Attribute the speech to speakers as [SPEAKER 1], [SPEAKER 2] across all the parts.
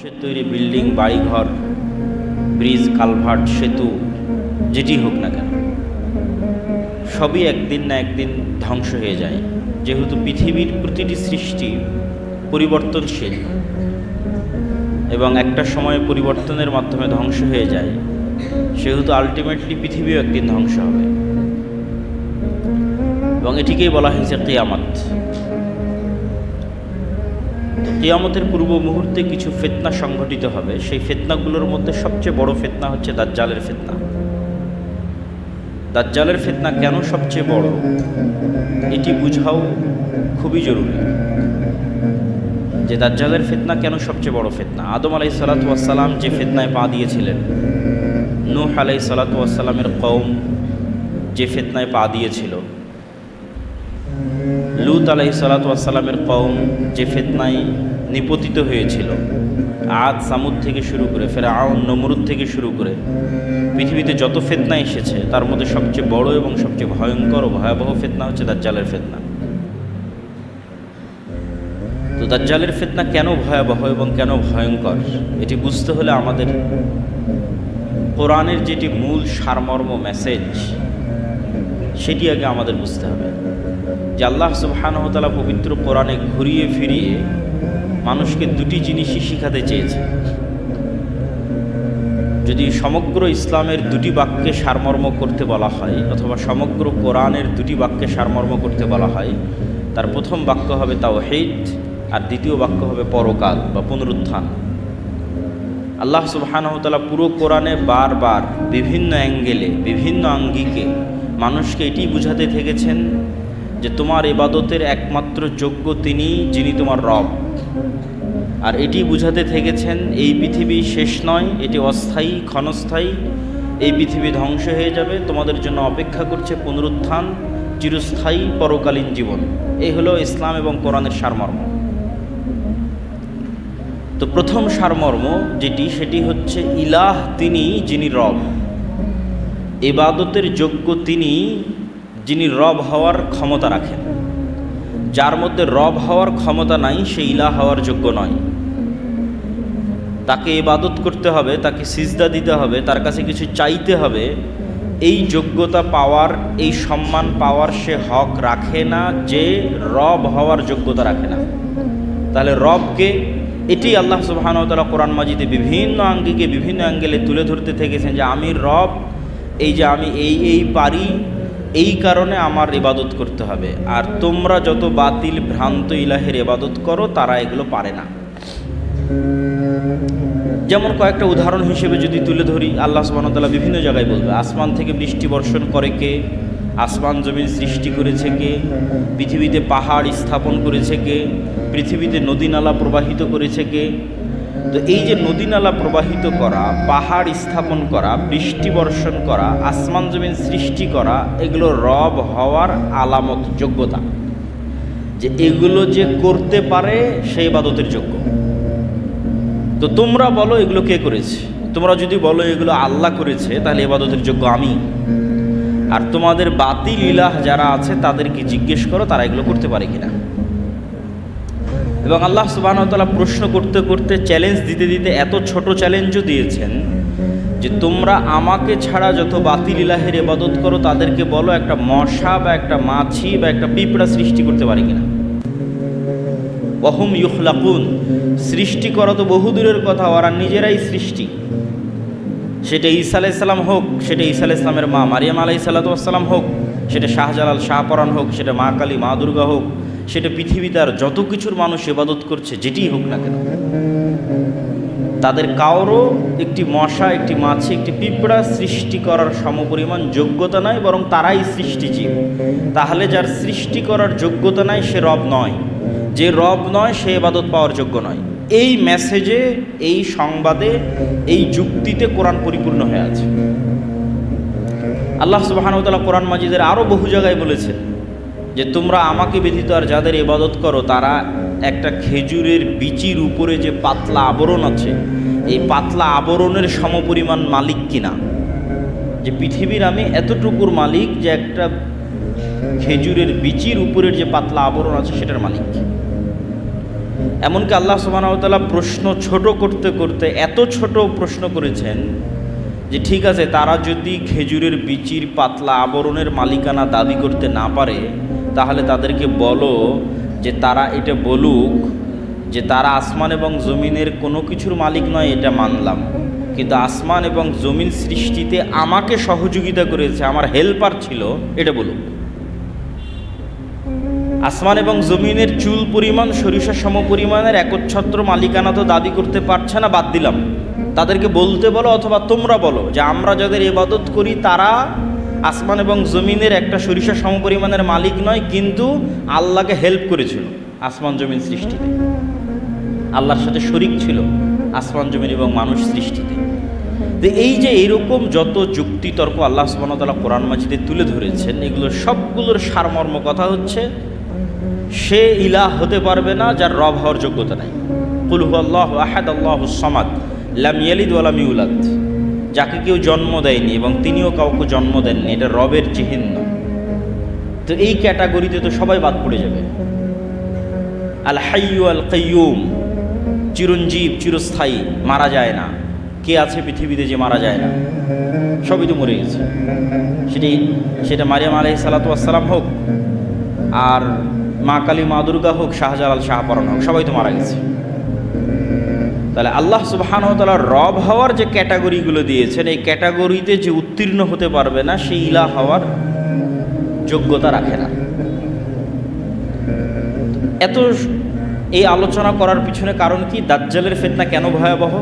[SPEAKER 1] তৈরি বিল্ডিং, বাড়িঘর, bridge, culvert, সেতু যেটি হোক না কেন, সবই একদিন না একদিন ধ্বংস হয়ে যায়। যেহেতু পৃথিবীর প্রতিটি সৃষ্টি পরিবর্তনশীল এবং একটা সময়ে পরিবর্তনের মাধ্যমে ধ্বংস হয়ে যায়, সেহেতু আলটিমেটলি পৃথিবীও একদিন ধ্বংস হবে এবং এটিকেই বলা হয়েছে কিয়ামত। কিয়ামতের পূর্ব মুহূর্তে কিছু ফিতনা সংঘটিত হবে। সেই ফিতনাগুলোর মধ্যে সবচেয়ে বড় ফিতনা হচ্ছে দাজ্জালের ফিতনা। দাজ্জালের ফিতনা কেন সবচেয়ে বড়, এটি বুঝাও খুবই জরুরি যে দাজ্জালের ফিতনা কেন সবচেয়ে বড় ফিতনা। আদম আলাইহিসসালাতু ওয়াসসালাম যে ফিতনায় পা দিয়েছিলেন, নূহ আলাইহিসসালাতু ওয়াসসালামের কওম যে ফিতনায় পা দিয়েছিল, লূত আলাইহিসসালাতু ওয়াসসালামের কওম যে ফিতনায় নিপতিত হয়েছিল, আদ সামুদ থেকে শুরু করে ফিরআউন নমরুদ থেকে শুরু করে পৃথিবীতে যত ফিতনা এসেছে, তার মধ্যে সবচেয়ে বড় এবং সবচেয়ে ভয়ঙ্কর ও ভয়াবহ ফিতনা হচ্ছে দাজ্জালের ফিতনা। তো দাজ্জালের ফিতনা কেন ভয়াবহ এবং কেন ভয়ঙ্কর, এটি বুঝতে হলে আমাদের কোরআনের যেটি মূল সারমর্ম মেসেজ, সেটি আগে আমাদের বুঝতে হবে। যে আল্লাহ সুবহানাহু ওয়া তাআলা পবিত্র কোরআনে ঘুরিয়ে ফিরিয়ে মানুষকে দুটি জিনিসই শিখাতে চেয়েছে। যদি সমগ্র ইসলামের দুটি বাক্যে সারমর্ম করতে বলা হয়, অথবা সমগ্র কোরআনের দুটি বাক্যে সারমর্ম করতে বলা হয়, তার প্রথম বাক্য হবে তাওহীদ আর দ্বিতীয় বাক্য হবে পরকাল বা পুনরুত্থান। আল্লাহ সুবহানাহু ওয়া তাআলা পুরো কোরআনে বারবার বিভিন্ন অ্যাঙ্গেলে বিভিন্ন আঙ্গিকে মানুষকে এটি বুঝাতে থেকেছেন যে তোমার ইবাদতের একমাত্র যোগ্য তিনি, যিনি তোমার রব। আর এটি বুঝাতে থেকেছেন এই পৃথিবী শেষ নয়, এটি অস্থায়ী, ক্ষণস্থায়ী। এই পৃথিবী ধ্বংস হয়ে যাবে, তোমাদের জন্য অপেক্ষা করছে পুনরুত্থান, চিরস্থায়ী পরকালীন জীবন। এই হলো ইসলাম এবং কোরআনের সারমর্ম। তো প্রথম সারমর্ম যেটি, সেটি হচ্ছে ইলাহ তিনি, যিনি রব। ইবাদতের যোগ্য তিনি, যিনি রব হওয়ার ক্ষমতা রাখেন। যার মধ্যে রব হওয়ার ক্ষমতা নাই, সে ইলাহ হওয়ার যোগ্য নয়। তাকে ইবাদত করতে হবে, তাকে সিজদা দিতে হবে, তার কাছে কিছু চাইতে হবে, এই যোগ্যতা পাওয়ার, এই সম্মান পাওয়ার সে হক রাখে না, যে রব হওয়ার যোগ্যতা রাখে না। তাহলে রবকে, এটি আল্লাহ সুবহানাহু ওয়া তাআলা কোরআন মাজিদে বিভিন্ন আঙ্গিকে বিভিন্ন অ্যাঙ্গেলে তুলে ধরতে থেকেছেন যে আমি রব, এই যে আমি এই পারি, এই কারণে আমার ইবাদত করতে হবে। আর তোমরা যত বাতিল ভ্রান্ত ইলাহের ইবাদত করো, তারা এগুলো পারে না। যেমন কয়েকটা উদাহরণ হিসেবে যদি তুলে ধরি, আল্লাহ সুবহানাহু ওয়া তাআলা বিভিন্ন জায়গায় বলবে আসমান থেকে বৃষ্টি বর্ষণ করে কে, আসমান জমিন সৃষ্টি করেছে কে, পৃথিবীতে পাহাড় স্থাপন করেছে কে, পৃথিবীতে নদী নালা প্রবাহিত করেছে কে। তো এই যে নদী নালা প্রবাহিত করা, পাহাড় স্থাপন করা, বৃষ্টি বর্ষণ করা, আসমান জমিন সৃষ্টি করা, এগুলো রব হওয়ার আলামত, যোগ্যতা। যে এগুলো যে করতে পারে সে ইবাদতের যোগ্য। তো তোমরা বলো এগুলো কে করেছে? তোমরা যদি বলো এগুলো আল্লাহ করেছে, তাহলে ইবাদতের যোগ্য আমি। আর তোমাদের বাতিল ইলাহ যারা আছে তাদেরকে জিজ্ঞেস করো তারা এগুলো করতে পারে কিনা। এবং আল্লাহ সুবহানাহু ওয়া তাআলা প্রশ্ন করতে করতে, চ্যালেঞ্জ দিতে দিতে এত ছোট চ্যালেঞ্জও দিয়েছেন যে তোমরা আমাকে ছাড়া যত বাতিল ইলাহের ইবাদত করো, তাদেরকে বলো একটা মশা বা একটা মাছি বা একটা পিঁপড়া সৃষ্টি করতে পারে কিনা। ওয়াহুম ইউখলাকুন, সৃষ্টি করা তো বহুদূরের কথা, ওরা নিজেরাই সৃষ্টি। সেটা ঈসা আলাইহিস সালাম হোক, সেটা ঈসা আলাইহিস সালামের মা মারিয়াম আলাইহিস সালাম হোক, সেটা শাহজালাল শাহপরান হোক, সেটা মা কালী মা দুর্গা হোক, সেটা পৃথিবীতে আর যত কিছুর মানুষ ইবাদত করছে, যেটিই হোক না কেন, তাদের কারো একটি মশা, একটি মাছি, একটি পিঁপড়া সৃষ্টি করার সমপরিমাণ যোগ্যতা নাই, বরং তারাই সৃষ্টিজীব। তাহলে যার সৃষ্টি করার যোগ্যতা নাই সে রব নয়, যে রব নয় সে ইবাদত পাওয়ার যোগ্য নয়। এই মেসেজে, এই সংবাদে, এই যুক্তিতে কোরআন পরিপূর্ণ হয়ে আছে। আল্লাহ সুবহানাহু ওয়া তাআলা কোরআন মাজিদের আরও বহু জায়গায় বলেছেন যে তোমরা আমাকে ব্যতীত আর যাদের ইবাদত করো, তারা একটা খেজুরের বিচির উপরে যে পাতলা আবরণ আছে, এই পাতলা আবরণের সমপরিমাণ মালিক কিনা। যে পৃথিবীর আমি এতটুকুর মালিক যে একটা খেজুরের বিচির উপরের যে পাতলা আবরণ আছে সেটার মালিক। এমনকি আল্লাহ সুবহানাহু ওয়া তাআলা প্রশ্ন ছোট করতে করতে এত ছোট প্রশ্ন করেছেন যে ঠিক আছে, তারা যদি খেজুরের বিচির পাতলা আবরণের মালিকানা দাবি করতে না পারে, তাহলে তাদেরকে বলো যে তারা এটা বলুক যে তারা আসমান এবং জমিনের কোনো কিছুর মালিক নয়, এটা মানলাম, কিন্তু আসমান এবং জমিন সৃষ্টিতে আমাকে সহযোগিতা করেছে, আমার হেল্পার ছিল, এটা বলুক। আসমান এবং জমিনের চুল পরিমাণ সরিষা সম পরিমাণের একচ্ছত্র মালিকানা তো দাবি করতে পারছে না, বাদ দিলাম, তাদেরকে বলতে বলো, অথবা তোমরা বলো যে আমরা যাদের ইবাদত করি তারা আসমান এবং জমিনের একটা সরিষা সম পরিমাণের মালিক নয়, কিন্তু আল্লাহকে হেল্প করেছিল আসমান জমিন সৃষ্টিতে, আল্লাহর সাথে শরিক ছিল আসমান জমিন এবং মানুষ সৃষ্টিতে। তো এই যে এরকম যত যুক্তি তর্ক আল্লাহ সুবহানাহু ওয়া তাআলা কোরআন মাজিদে তুলে ধরেছেন, এগুলোর সবগুলোর সারমর্ম কথা হচ্ছে সে ইলাহ হতে পারবে না যার রব হওয়ার যোগ্যতা নাই। কুল হুয়াল্লাহু আহাদ আল্লাহুস সামাদ লাম ইয়ালিদ ওয়া লাম ইউলাদ, যাকে কেউ জন্ম দেয়নি এবং তিনিও কাউকে জন্ম দেননি, এটা রবের চিহ্ন। তো এই ক্যাটাগরিতে তো সবাই বাদ পড়ে যাবে। আল হাইয়্যু আল কাইয়্যুম, চিরঞ্জীব চিরস্থায়ী, মারা যায় না। কে আছে পৃথিবীতে যে মারা যায় না? সবই তো মরে গেছে। সেটা মারিয়াম আলাইহিস সালাতু ওয়াস সালাম হোক, আর মা কালী মা দুর্গা হোক, শাহজালাল শাহপরান হোক, সবাই তো মারা গেছে। তাহলে আল্লাহ সুবহানাহু ওয়া তাআলা রব হওয়ার যে ক্যাটাগরিগুলো দিয়েছেন, এই ক্যাটাগরিতে যে উত্তীর্ণ হতে পারবে না, সেই ইলাহ হওয়ার যোগ্যতা রাখে না। এত এই আলোচনা করার পিছনে কারণ কি? দাজ্জালের ফিতনা কেন ভয়াবহ?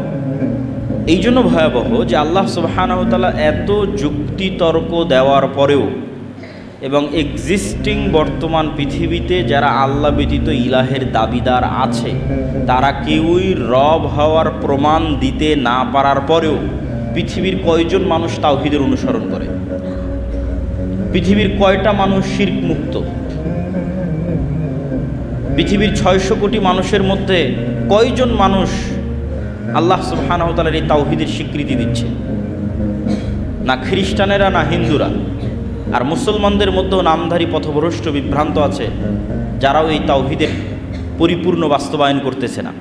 [SPEAKER 1] এই জন্য ভয়াবহ যে আল্লাহ সুবহানাহু ওয়া তাআলা এত যুক্তি তর্ক দেওয়ার পরেও এবং এক্সিস্টিং বর্তমান পৃথিবীতে যারা আল্লাহ ব্যতীত ইলাহের দাবিদার আছে, তারা কেউই রব হওয়ার প্রমাণ দিতে না পারার পরেও পৃথিবীর কয়জন মানুষ তাওহীদের অনুসরণ করে? পৃথিবীর কয়টা মানুষ শিরক মুক্ত? পৃথিবীর 600 কোটি মানুষের মধ্যে কয়জন মানুষ আল্লাহ সুবহানাহু ওয়া তাআলার এই তাওহীদের স্বীকৃতি দিচ্ছে? না খ্রিস্টানেরা, না হিন্দুরা। আর মুসলমানদের মধ্যেও নামধারী পথভ্রষ্ট বিভ্রান্ত আছে, যারাও এই তাওহীদের পরিপূর্ণ বাস্তবায়ন করতেছে না।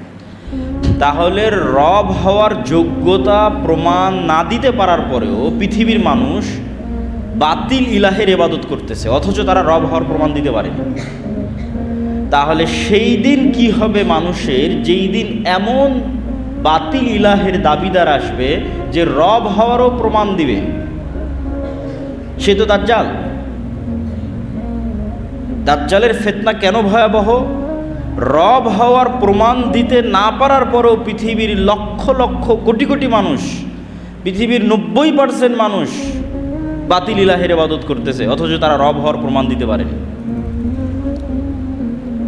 [SPEAKER 1] তাহলে রব হওয়ার যোগ্যতা প্রমাণ না দিতে পারার পরেও পৃথিবীর মানুষ বাতিল ইলাহের ইবাদত করতেছে, অথচ তারা রব হওয়ার প্রমাণ দিতে পারেনি। তাহলে সেই দিন কি হবে মানুষের, যেই দিন এমন বাতিল ইলাহের দাবিদার আসবে যে রব হওয়ারও প্রমাণ দিবে? সে তো দাজ্জাল। দাজ্জালের ফিতনা কেন ভয়াবহ? রব হওয়ার প্রমাণ দিতে না পারার পরেও পৃথিবীর লক্ষ লক্ষ কোটি কোটি মানুষ, পৃথিবীর 90% মানুষ বাতিল ইলাহের ইবাদত করতেছে, অথচ তারা রব হওয়ার প্রমাণ দিতে পারেনি।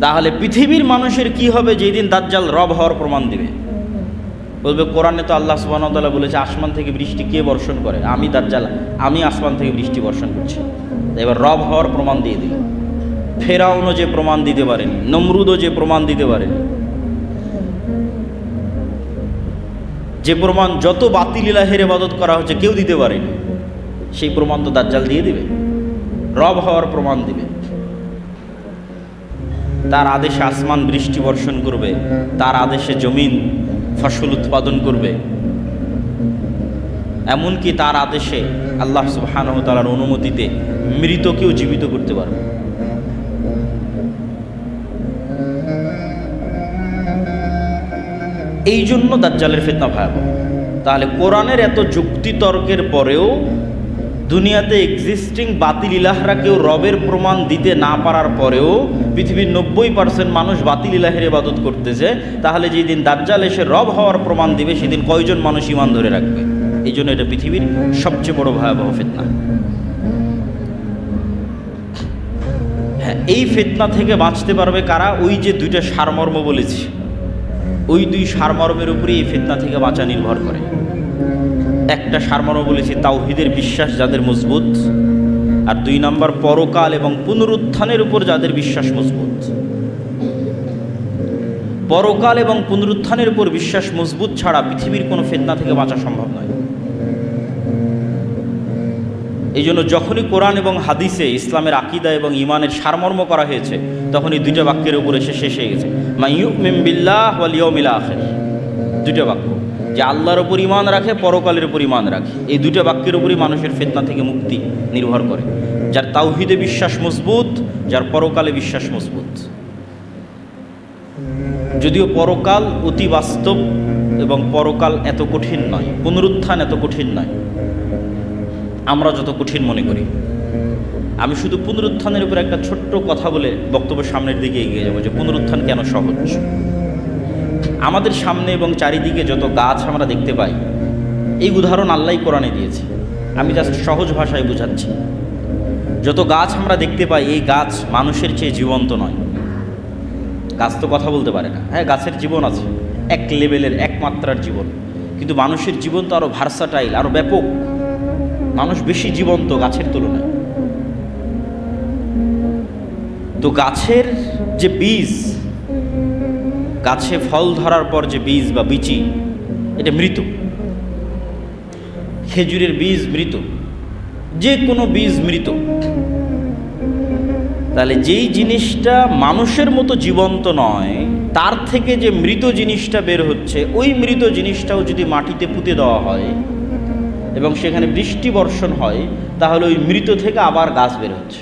[SPEAKER 1] তাহলে পৃথিবীর মানুষের কি হবে যেই দিন দাজ্জাল রব হওয়ার প্রমাণ দিবে? বলবে কোরআনে তো আল্লাহ সুবহানাহু ওয়া তাআলা বলেছে আসমান থেকে বৃষ্টি কে বর্ষণ করে? আমি দাজ্জাল, আমি আসমান থেকে বৃষ্টি বর্ষণ করছি। এবার রব হওয়ার প্রমাণ দিয়ে দিল। ফেরাউনও যে প্রমাণ দিতে পারেনি, নমরুদও যে প্রমাণ দিতে পারেনি, যে প্রমাণ যত বাতিল ইলাহের ইবাদত করা হচ্ছে কেউ দিতে পারেনি, সেই প্রমাণ তো দাজ্জাল দিয়ে দিবে, রব হওয়ার প্রমাণ দিবে। তার আদেশে আসমান বৃষ্টি বর্ষণ করবে, তার আদেশে জমিন ফসল উৎপাদন করবে, এমনকি তার আদেশে আল্লাহ সুবহানাহু ওয়া তাআলার অনুমতিতে মৃতকেও জীবিত করতে পারবে। এই জন্য দাজ্জালের ফিতনা ভয়াবহ। তাহলে কোরআনের এত যুক্তি তর্কের পরেও দুনিয়াতে এক্সিস্টিং বাতিল ইলাহরা কেউ রবের প্রমাণ দিতে না পারার পরেও পৃথিবীর 90% মানুষ বাতিল ইলাহের ইবাদত করতেছে। তাহলে যেদিন দাজ্জাল এসে রব হওয়ার প্রমাণ দিবে, সেদিন কয়জন মানুষ ঈমান ধরে রাখবে? এই জন্য এটা পৃথিবীর সবচেয়ে বড় ভয়াবহ ফিতনা। হ্যাঁ, এই ফিতনা থেকে বাঁচতে পারবে কারা? ওই যে দুইটা সারমর্ম বলেছি, ওই দুই সারমর্মের উপরে এই ফিতনা থেকে বাঁচা নির্ভর করে। একটা সারমর্ম বলেছি তাওহীদের বিশ্বাস যাদের মজবুত, আর 2 নম্বর পরকাল এবং পুনরুত্থানের উপর যাদের বিশ্বাস মজবুত। পরকাল এবং পুনরুত্থানের উপর বিশ্বাস মজবুত ছাড়া পৃথিবীর কোনো ফিতনা থেকে বাঁচা সম্ভব নয়। এই জন্য যখনই কোরআন এবং হাদিসে ইসলামের আকীদা এবং ঈমানের সারমর্ম করা হয়েছে, তখন এই দুইটা বাক্যের উপরে সে শেষ হয়ে গেছে। মা ইউমিন বিল্লাহ ওয়াল ইয়াউমিল আখির, দুইটা বাক্য, যে আল্লাহর উপর ঈমান রাখে, পরকালের উপর ঈমান রাখে। এই দুইটা বাক্যের উপরই মানুষের ফিতনা থেকে মুক্তি নির্ভর করে। যার তাওহীদে বিশ্বাস মজবুত, যার পরকালে বিশ্বাস মজবুত। যদিও পরকাল অতি বাস্তব এবং পরকাল এত কঠিন নয়, পুনরুত্থান এত কঠিন নয় আমরা যত কঠিন মনে করি। আমি শুধু পুনরুত্থানের উপর একটা ছোট্ট কথা বলে বক্তব্য সামনের দিকে এগিয়ে যাব, যে পুনরুত্থান কেন সহজ। আমাদের সামনে এবং চারিদিকে যত গাছ আমরা দেখতে পাই, এই উদাহরণ আল্লাহই কোরআনে দিয়েছে, আমি জাস্ট সহজ ভাষায় বুঝাচ্ছি। যত গাছ আমরা দেখতে পাই, এই গাছ মানুষের চেয়ে জীবন্ত নয়। গাছ তো কথা বলতে পারে না, হ্যাঁ গাছের জীবন আছে, এক লেভেলের এক মাত্রার জীবন, কিন্তু মানুষের জীবন তো আরও ভার্সাটাইল, আরও ব্যাপক। মানুষ বেশি জীবন্ত গাছের তুলনায়। তো গাছের যে বীজ, গাছে ফল ধরার পর যে বীজ বা বিচি, এটা মৃত। খেজুরের বীজ মৃত, যে কোনো বীজ মৃত। তাহলে যেই জিনিসটা মানুষের মতো জীবন্ত নয়, তার থেকে যে মৃত জিনিসটা বের হচ্ছে, ওই মৃত জিনিসটাও যদি মাটিতে পুঁতে দেওয়া হয় এবং সেখানে বৃষ্টি বর্ষণ হয়, তাহলে ওই মৃত থেকে আবার গাছ বের হচ্ছে।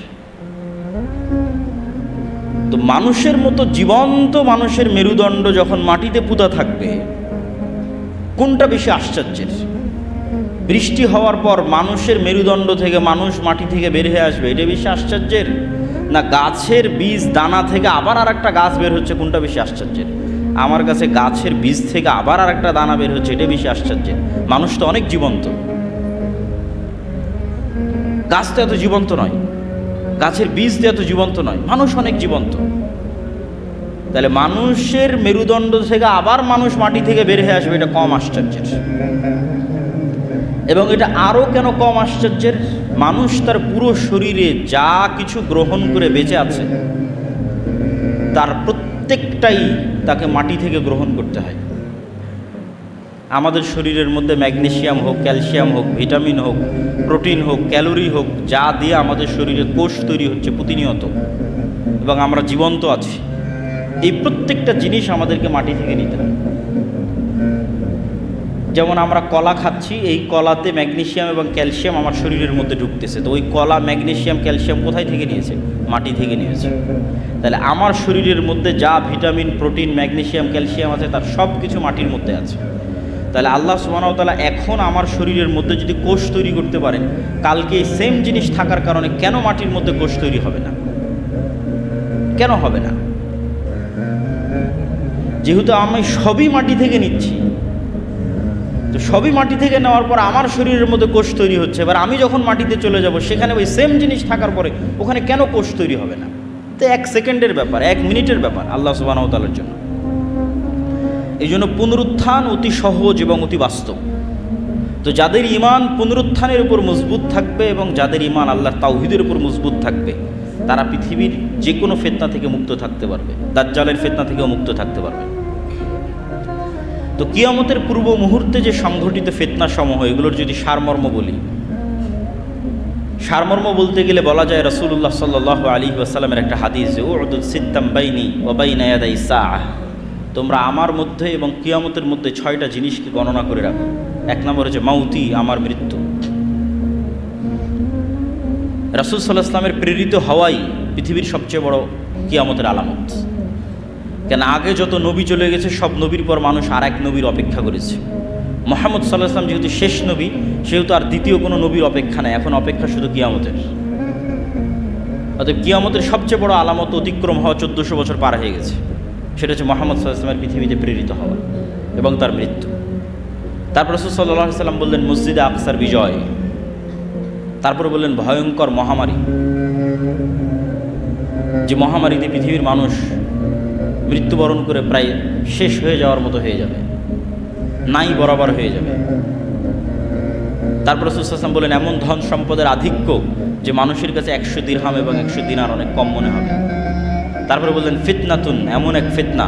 [SPEAKER 1] তো মানুষের মতো জীবন্ত মানুষের মেরুদণ্ড যখন মাটিতে পুঁতা থাকবে, কোনটা বেশি আশ্চর্যের? বৃষ্টি হওয়ার পর মানুষের মেরুদণ্ড থেকে মানুষ মাটি থেকে বের হয়ে আসবে, এটা বেশি আশ্চর্যের? না গাছের বীজ দানা থেকে আবার আর একটা গাছ বের হচ্ছে, কোনটা বেশি আশ্চর্যের? আমার কাছে গাছের বীজ থেকে আবার আর একটা দানা বের হচ্ছে, এটা বেশি আশ্চর্যের। মানুষ তো অনেক জীবন্ত, গাছ তো এত জীবন্ত নয়, গাছের বীজ তো এত জীবন্ত নয়, মানুষ অনেক জীবন্ত। তাহলে মানুষের মেরুদণ্ড থেকে আবার মানুষ মাটি থেকে বের হয়ে আসবে, এটা কম আশ্চর্যের। এবং এটা আরও কেন কম আশ্চর্যের? মানুষ তার পুরো শরীরে যা কিছু গ্রহণ করে বেঁচে আছে, তার প্রত্যেকটাই তাকে মাটি থেকে গ্রহণ করতে হয়। আমাদের শরীরের মধ্যে ম্যাগনেসিয়াম হোক, ক্যালসিয়াম হোক, ভিটামিন হোক, প্রোটিন হোক, ক্যালোরি হোক, যা দিয়ে আমাদের শরীরে কোষ তৈরি হচ্ছে প্রতিনিয়ত, এবং আমরা জীবন্ত আছি, এই প্রত্যেকটা জিনিস আমাদেরকে মাটি থেকে নিতে হয়। যেমন আমরা কলা খাচ্ছি, এই কলাতে ম্যাগনেসিয়াম এবং ক্যালসিয়াম আমার শরীরের মধ্যে ঢুকতেছে, তো ওই কলা ম্যাগনেসিয়াম ক্যালসিয়াম কোথায় থেকে নিয়েছে? মাটি থেকে নিয়েছে। তাহলে আমার শরীরের মধ্যে যা ভিটামিন, প্রোটিন, ম্যাগনেসিয়াম, ক্যালসিয়াম আছে, তার সব কিছু মাটির মধ্যে আছে। তাহলে আল্লাহ সুবহানাহু ওয়া তাআলা এখন আমার শরীরের মধ্যে যদি কোষ তৈরি করতে পারেন, কালকে এই সেম জিনিস থাকার কারণে কেন মাটির মধ্যে কোষ তৈরি হবে না? কেন হবে না? যেহেতু আমি সবই মাটি থেকে নিচ্ছি, তো সবই মাটি থেকে নেওয়ার পর আমার শরীরের মধ্যে কোষ তৈরি হচ্ছে। এবার আমি যখন মাটিতে চলে যাব, সেখানে ওই সেম জিনিস থাকার পরে ওখানে কেন কোষ তৈরি হবে না? তো 1 সেকেন্ডের ব্যাপার, 1 মিনিটের ব্যাপার আল্লাহ সুবহানাহু ওয়া তাআলার জন্য। এই জন্য পুনরুত্থান অতি সহজ এবং অতি বাস্তব। তো যাদের ঈমান পুনরুত্থানের উপর মজবুত থাকবে এবং যাদের ঈমান আল্লাহর তাওহীদের উপর মজবুত থাকবে, তারা পৃথিবীর যে কোনো ফিতনা থেকে মুক্ত থাকতে পারবে, দাজ্জালের ফিতনা থেকেও মুক্ত থাকতে পারবে। তো কিয়ামতের পূর্ব মুহূর্তে যে সংঘটিত ফিতনা সমূহ, এগুলোর যদি সারমর্ম বলি, সারমর্ম বলতে গেলে বলা যায় রাসূলুল্লাহ সাল্লাল্লাহু আলাইহি ওয়াসাল্লামের একটা হাদিস, যে উ'দুদ সিত্তাম বাইনি ওয়া বাইনা ইয়াদাই সাআহ, তোমরা আমার মধ্যে এবং কিয়ামতের মধ্যে 6টা জিনিসকে গণনা করে রাখো। 1 নম্বর হচ্ছে মাউতি, আমার মৃত্যু। রাসূল সাল্লাল্লাহু আলাইহি ওয়াসাল্লামের প্রেরিত হওয়াই পৃথিবীর সবচেয়ে বড় কিয়ামতের আলামত। কেন আগে যত নবী চলে গেছে, সব নবীর পর মানুষ আর এক নবীর অপেক্ষা করেছে। মুহাম্মদ সাল্লাল্লাহু আলাইহি ওয়াসাল্লাম যেহেতু শেষ নবী, সেহেতু আর দ্বিতীয় কোনো নবীর অপেক্ষা নেই, এখন অপেক্ষা শুধু কিয়ামতের। অতএব কিয়ামতের সবচেয়ে বড় আলামত অতিক্রম হওয়া 1400 বছর পার হয়ে গেছে। সেটা হচ্ছে মুহাম্মদ সাল্লাল্লাহু আলাইহি ওয়াসাল্লামের পৃথিবীতে প্রেরিত হওয়া এবং তার মৃত্যু। তারপর রাসূল সাল্লাল্লাহু আলাইহি ওয়াসাল্লাম বললেন মসজিদে আকসার বিজয়। তারপর বললেন ভয়ঙ্কর মহামারী, যে মহামারীতে পৃথিবীর মানুষ মৃত্যুবরণ করে প্রায় শেষ হয়ে যাওয়ার মতো হয়ে যাবে, নাই বরাবর হয়ে যাবে। তারপর রাসূল সাল্লাল্লাহু আলাইহি ওয়াসাল্লাম বললেন এমন ধন সম্পদের আধিক্য যে মানুষের কাছে 100 দিরহাম এবং 100 দিনার অনেক কম মনে হবে। তারপরে বললেন ফিতনাতুন, এমন এক ফিতনা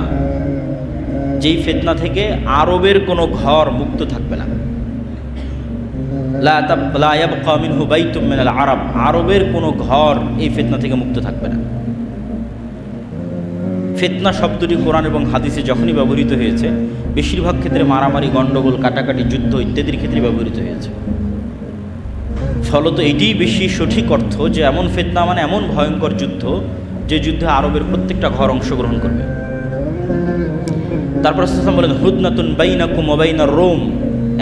[SPEAKER 1] যেই ফিতনা থেকে আরবের কোনো ঘর মুক্ত থাকবে না। লা ইয়াবকা মিনহু বাইতুম মিনাল আরব, আরবের কোনো ঘর এই ফিতনা থেকে মুক্ত থাকবে না। ফিতনা শব্দটি কোরআন এবং হাদিসে যখনই ব্যবহৃত হয়েছে বেশিরভাগ ক্ষেত্রে মারামারি, গণ্ডগোল, কাটাকাটি, যুদ্ধ ইত্যাদির ক্ষেত্রে ব্যবহৃত হয়েছে। ফলত এটিই বেশি সঠিক অর্থ যে এমন ফিতনা মানে এমন ভয়ঙ্কর যুদ্ধ যে যুদ্ধে আরবের প্রত্যেকটা ঘর অংশগ্রহণ করবে। তারপর রাসূল বলেন, হুদনাতুন বাইনাকুম ওয়া বাইনার রোম,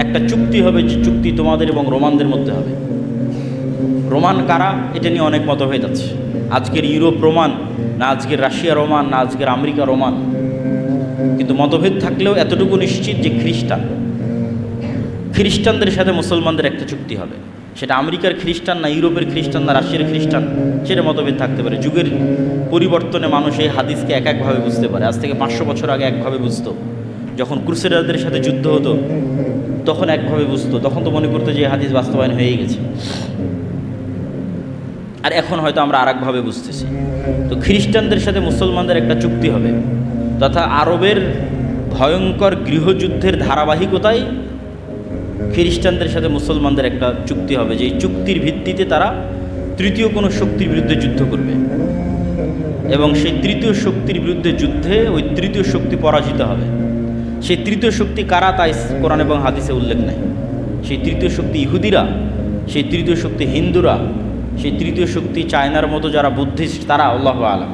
[SPEAKER 1] একটা চুক্তি হবে যে চুক্তি তোমাদের এবং রোমানদের মধ্যে হবে। রোমান কারা এটা নিয়ে অনেক মতভেদ আছে। আজকের ইউরোপ রোমান না আজকের রাশিয়া রোমান না আজকের আমেরিকা রোমান, কিন্তু মতভেদ থাকলেও এতটুকু নিশ্চিত যে খ্রিস্টানদের সাথে মুসলমানদের একটা চুক্তি হবে। সেটা আমেরিকার খ্রিস্টান না ইউরোপের খ্রিস্টান না রাশিয়ার খ্রিস্টান, সেটা মতভেদ থাকতে পারে। যুগের পরিবর্তনে মানুষ এই হাদিসকে এক একভাবে বুঝতে পারে। আজ থেকে 500 বছর আগে একভাবে বুঝতো, যখন ক্রুসেডারদের সাথে যুদ্ধ হতো তখন একভাবে বুঝতো, তখন তো মনে করতো যে এই হাদিস বাস্তবায়ন হয়ে গেছে। আর এখন হয়তো আমরা আর একভাবে বুঝতেছি। তো খ্রিস্টানদের সাথে মুসলমানদের একটা চুক্তি হবে, তথা আরবের ভয়ঙ্কর গৃহযুদ্ধের ধারাবাহিকতায় খ্রিস্টানদের সাথে মুসলমানদের একটা চুক্তি হবে, যে এই চুক্তির ভিত্তিতে তারা তৃতীয় কোনো শক্তির বিরুদ্ধে যুদ্ধ করবে এবং সেই তৃতীয় শক্তির বিরুদ্ধে যুদ্ধে ওই তৃতীয় শক্তি পরাজিত হবে। সেই তৃতীয় শক্তি কারা তা কোরআন এবং হাদিসে উল্লেখ নাই। সেই তৃতীয় শক্তি ইহুদিরা, সেই তৃতীয় শক্তি হিন্দুরা, সেই তৃতীয় শক্তি চায়নার মতো যারা বুদ্ধিস্ট তারা, আল্লাহু আলাম।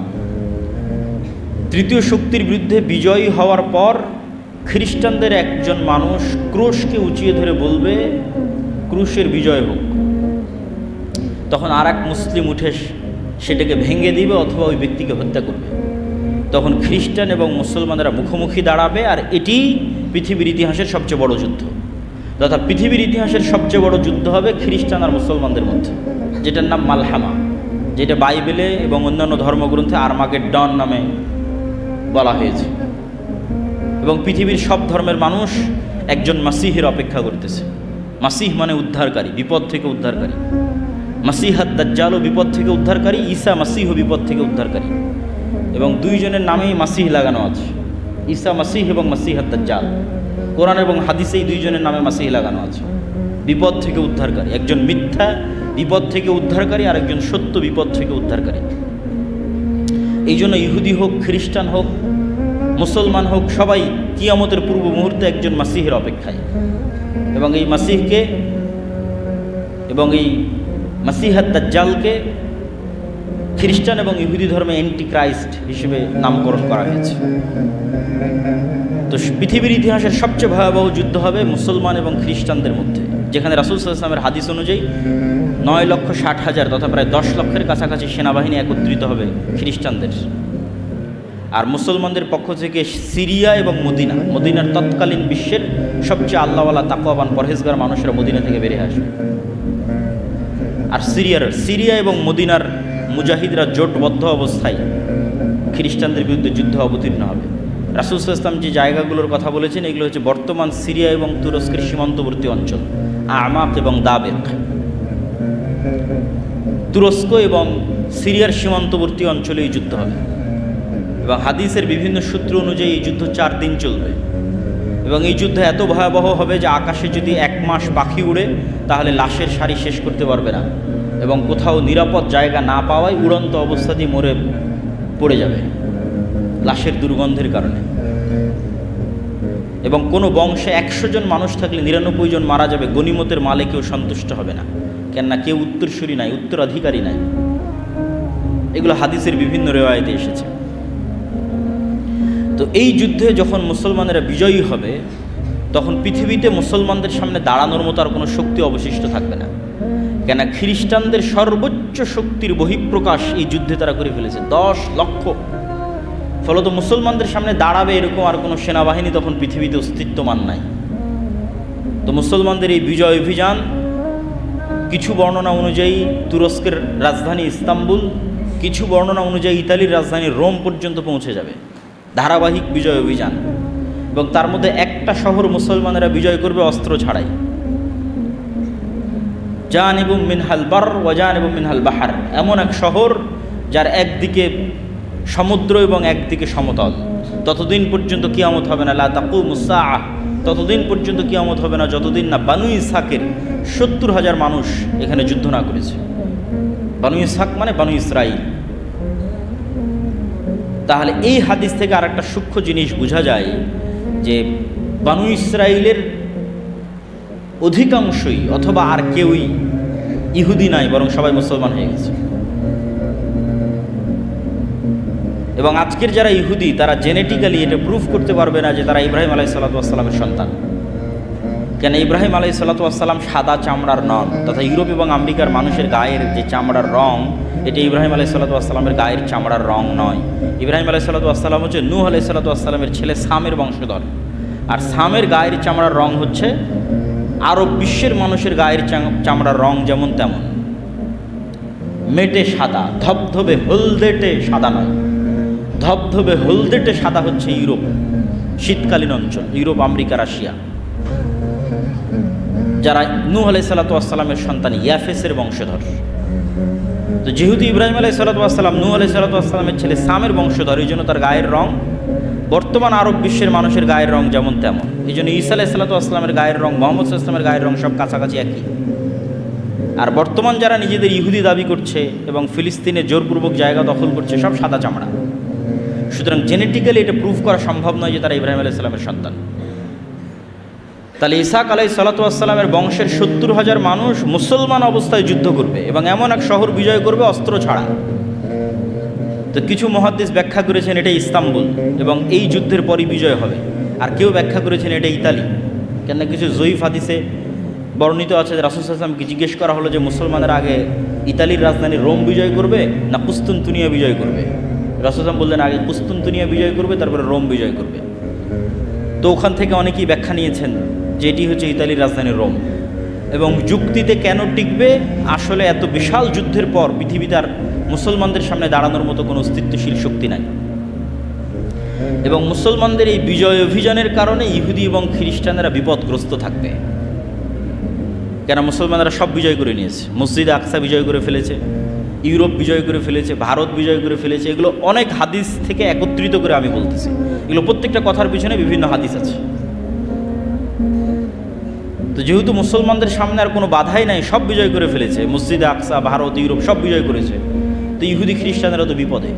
[SPEAKER 1] তৃতীয় শক্তির বিরুদ্ধে বিজয়ী হওয়ার পর খ্রিস্টানদের একজন মানুষ ক্রুশকে উঁচিয়ে ধরে বলবে ক্রুশের বিজয় হোক, তখন আর এক মুসলিম উঠে সেটাকে ভেঙে দিবে অথবা ওই ব্যক্তিকে হত্যা করবে। তখন খ্রিস্টান এবং মুসলমানরা মুখোমুখি দাঁড়াবে, আর এটি পৃথিবীর ইতিহাসের সবচেয়ে বড় যুদ্ধ, তথা পৃথিবীর ইতিহাসের সবচেয়ে বড় যুদ্ধ হবে খ্রিস্টান আর মুসলমানদের মধ্যে, যেটার নাম মালহামা, যেটা বাইবেলে এবং অন্যান্য ধর্মগ্রন্থে আর্মাগেড্ডন নামে বলা হয়েছে। এবং পৃথিবীর সব ধর্মের মানুষ একজন মাসিহের অপেক্ষা করতেছে। মাসিহ মানে উদ্ধারকারী, বিপদ থেকে উদ্ধারকারী। মাসিহাত দাজ্জালও বিপদ থেকে উদ্ধারকারী, ঈসা মাসিহও বিপদ থেকে উদ্ধারকারী। এবং দুইজনের নামেই মাসিহ লাগানো আছে, ঈসা মাসিহ এবং মাসিহাত দাজ্জাল। কোরআন এবং হাদিসে এই দুইজনের নামে মাসিহ লাগানো আছে, বিপদ থেকে উদ্ধারকারী। একজন মিথ্যা বিপদ থেকে উদ্ধারকারী আর একজন সত্য বিপদ থেকে উদ্ধারকারী। এই জন্য ইহুদি হোক, খ্রিস্টান হোক, মুসলমান হোক, সবাই কিয়ামতের পূর্ব মুহূর্তে একজন মাসিহের অপেক্ষায়। এবং এই মাসিহকে এবং এই মাসিহাত দাজ্জালকে খ্রিস্টান এবং ইহুদি ধর্মে অ্যান্টি ক্রাইস্ট হিসেবে নামকরণ করা হয়েছে। তো পৃথিবীর ইতিহাসের সবচেয়ে ভয়াবহ যুদ্ধ হবে মুসলমান এবং খ্রিস্টানদের মধ্যে, যেখানে রাসূল সাল্লাল্লাহু আলাইহি ওয়াসাল্লামের হাদিস অনুযায়ী 9,60,000 তথা প্রায় 10 লক্ষের কাছাকাছি সেনাবাহিনী একত্রিত হবে খ্রিস্টানদের। আর মুসলমানদের পক্ষ থেকে সিরিয়া এবং মদিনার তৎকালীন বিশ্বের সবচেয়ে আল্লাহওয়ালা তাকওয়াবান পরহেজগার মানুষেরা মদিনা থেকে বেরিয়ে আসবে। আর সিরিয়া এবং মদিনার মুজাহিদরা জোটবদ্ধ অবস্থায় খ্রিস্টানদের বিরুদ্ধে যুদ্ধে অবতীর্ণ হবে। রাসূল সাল্লাল্লাহু আলাইহি ওয়াসাল্লাম যে জায়গাগুলোর কথা বলেছেন এগুলো হচ্ছে বর্তমান সিরিয়া এবং তুরস্কের সীমান্তবর্তী অঞ্চল, আমাক এবং দাবেক। তুরস্ক এবং সিরিয়ার সীমান্তবর্তী অঞ্চলে এই যুদ্ধ হবে। এবং হাদিসের বিভিন্ন সূত্র অনুযায়ী এই যুদ্ধ 4 দিন চলবে। এবং এই যুদ্ধ এত ভয়াবহ হবে যে আকাশে যদি 1 মাস পাখি উড়ে তাহলে লাশের সারি শেষ করতে পারবে না, এবং কোথাও নিরাপদ জায়গা না পাওয়ায় উড়ন্ত অবস্থাতেই মরে পড়ে যাবে লাশের দুর্গন্ধের কারণে। এবং কোনো বংশে 100 জন মানুষ থাকলে 99 জন মারা যাবে, গনিমতের মালে কেউ সন্তুষ্ট হবে না, কেননা কেউ উত্তরসূরি নাই, উত্তরাধিকারী নাই। এগুলো হাদিসের বিভিন্ন রেওয়ায়েতে এসেছে। তো এই যুদ্ধে যখন মুসলমানেরা বিজয়ী হবে তখন পৃথিবীতে মুসলমানদের সামনে দাঁড়ানোর মতো আর কোনো শক্তি অবশিষ্ট থাকবে না, কেন খ্রিস্টানদের সর্বোচ্চ শক্তির বহিঃপ্রকাশ এই যুদ্ধে তারা করে ফেলেছে, 10 লক্ষ। ফলত মুসলমানদের সামনে দাঁড়াবে এরকম আর কোনো সেনাবাহিনী তখন পৃথিবীতে অস্তিত্বমান নাই। তো মুসলমানদের এই বিজয় অভিযান কিছু বর্ণনা অনুযায়ী তুরস্কের রাজধানী ইস্তাম্বুল, কিছু বর্ণনা অনুযায়ী ইতালির রাজধানী রোম পর্যন্ত পৌঁছে যাবে, ধারাবাহিক বিজয় অভিযান। এবং তার মধ্যে একটা শহর মুসলমানেরা বিজয় করবে অস্ত্র ছাড়াই, জানিবুম মিনহাল বার ওয়া জানিবুম মিনহাল বাহার, এমন এক শহর যার একদিকে সমুদ্র এবং একদিকে সমতল। ততদিন পর্যন্ত কিয়ামত হবে না, লা তাকুমুস সাআহ, ততদিন পর্যন্ত কিয়ামত হবে না যতদিন না বানু ইসহাকের 70,000 মানুষ এখানে যুদ্ধ না করেছে। বানু ইসহাক মানে বানু ইসরাইল। তাহলে এই হাদিস থেকে আর একটা সূক্ষ্ম জিনিস বোঝা যায় যে বানু ইসরাইলের অধিকাংশই অথবা আর কেউই ইহুদি নাই, বরং সবাই মুসলমান হয়ে গেছে। এবং আজকের যারা ইহুদি তারা জেনেটিক্যালি এটা প্রুফ করতে পারবে না যে তারা ইব্রাহিম আলাইহিসসালামের সন্তান। কেন ইব্রাহিম আলাইহিসসালাম সাদা চামড়ার নন, তথা ইউরোপ এবং আমেরিকার মানুষের গায়ের যে চামড়ার রং, এটা ইব্রাহিম আলাইহিসসালামের গায়ের চামড়ার রং নয়। ইব্রাহিম আলাইহিসসালাম হচ্ছে নূহ আলাইহিসসালামের ছেলে সামের বংশধর, আর সামের গায়ের চামড়ার রং হচ্ছে আরব বিশ্বের মানুষের গায়ের চামড়ার রং যেমন তেমন, মেটে সাদা, ধবধবে হলদেটে সাদা নয়। ধবধবে হলদেটে সাদা হচ্ছে ইউরোপ, শীতকালীন অঞ্চল, ইউরোপ, আমেরিকা, রাশিয়া, যারা নূহ আলাইহিসসালামের সন্তান ইয়াফেসের বংশধর। তো যেহেতু ইব্রাহিম আলাইহিসসালাম নূহ আলাইহিসসালামের ছেলে সামের বংশধর, এই জন্য তার গায়ের রং বর্তমান আরব বিশ্বের মানুষের গায়ের রং যেমন তেমন। এই জন্য ঈসা আলাইহিসসালামের গায়ের রং, মুহাম্মদ সাল্লাল্লাহু আলাইহি ওয়াসাল্লামের গায়ের রং সব কাছাকাছি একই। আর বর্তমান যারা নিজেদের ইহুদি দাবি করছে এবং ফিলিস্তিনে জোরপূর্বক জায়গা দখল করছে, সব সাদা চামড়া। সুতরাং জেনেটিক্যালি এটা প্রুভ করা সম্ভব নয় যে তারা ইব্রাহিম আলাইহিসসালামের সন্তান। তাহলে ইসহাক আলাইহিসসালামের বংশের 70,000 মানুষ মুসলমান অবস্থায় যুদ্ধ করবে এবং এমন এক শহর বিজয় করবে অস্ত্র ছাড়া। তো কিছু মুহাদ্দিস ব্যাখ্যা করেছেন এটা ইস্তাম্বুল এবং এই যুদ্ধের পরই বিজয় হবে, আর কেউ ব্যাখ্যা করেছেন এটা ইতালি। কেন কিছু জয়ীফ হাদিসে বর্ণিত আছে যে রাসূল সাল্লাল্লাহু আলাইহি ওয়াসাল্লামকে জিজ্ঞেস করা হলো যে মুসলমানরা আগে ইতালির রাজধানী রোম বিজয় করবে না কুস্তুনতুনিয়া বিজয় করবে। রাসূল সাল্লাল্লাহু আলাইহি ওয়াসাল্লাম বললেন আগে কুস্তুনতুনিয়া বিজয় করবে, তারপরে রোম বিজয় করবে। তো ওখান থেকে অনেকেই ব্যাখ্যা নিয়েছেন যে এটি হচ্ছে ইতালির রাজধানী রোম। এবং যুক্তিতে কেন টিকবে, আসলে এত বিশাল যুদ্ধের পর পৃথিবীতে আর মুসলমানদের সামনে দাঁড়ানোর মতো কোনো অস্তিত্বশীল শক্তি নাই। এবং মুসলমানদের এই বিজয় অভিযানের কারণে ইহুদি এবং খ্রিস্টানেরা বিপদগ্রস্ত থাকবে। কেন মুসলমানরা সব বিজয় করে নিয়েছে, মসজিদে আকসা বিজয় করে ফেলেছে, ইউরোপ বিজয় করে ফেলেছে, ভারত বিজয় করে ফেলেছে। এগুলো অনেক হাদিস থেকে একত্রিত করে আমি বলতেছি, এগুলো প্রত্যেকটা কথার পিছনে বিভিন্ন হাদিস আছে। তো যেহেতু মুসলমানদের সামনে আর কোনো বাধাই নাই, সব বিজয় করে ফেলেছে, মসজিদে আকসা, ভারত, ইউরোপ সব বিজয় করেছে, তো ইহুদি খ্রিস্টানেরা তো বিপদে।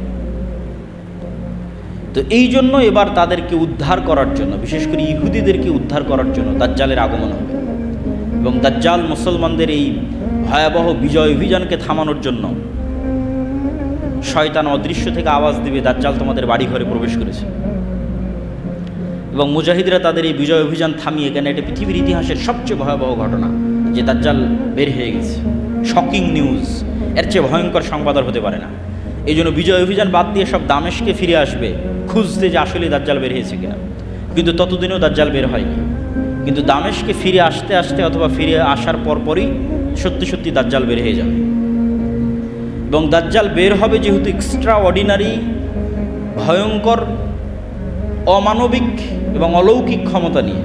[SPEAKER 1] তো এই জন্য এবার তাদেরকে উদ্ধার করার জন্য, বিশেষ করে ইহুদিদেরকে উদ্ধার করার জন্য দাজ্জালের আগমন হবে। এবং দাজ্জাল মুসলমানদের এই ভয়াবহ বিজয় অভিযানকে থামানোর জন্য শয়তান অদৃশ্য থেকে আওয়াজ দিবে, দাজ্জাল তোমাদের বাড়ি ঘরে প্রবেশ করেছে। এবং মুজাহিদরা তাদের এই বিজয় অভিযান থামিয়ে, কেন এটা পৃথিবীর ইতিহাসের সবচেয়ে ভয়াবহ ঘটনা যে দাজ্জাল বের হয়ে গেছে, শকিং নিউজ, এর চেয়ে ভয়ঙ্কর সংবাদ আর হতে পারে না। এই জন্য বিজয় অভিযান বাদ দিয়ে সব দামেশকে ফিরে আসবে খুঁজতে যে আসলে দাজ্জাল বের হয়েছে কিনা। কিন্তু ততদিনেও দাজ্জাল বের হয়নি। কিন্তু দামেশকে ফিরে আসতে আসতে অথবা ফিরে আসার পরপরই সত্যি সত্যি দাজ্জাল বের হয়ে যাবে। এবং দাজ্জাল বের হবে যেহেতু এক্সট্রা অর্ডিনারি, ভয়ঙ্কর, অমানবিক এবং অলৌকিক ক্ষমতা নিয়ে,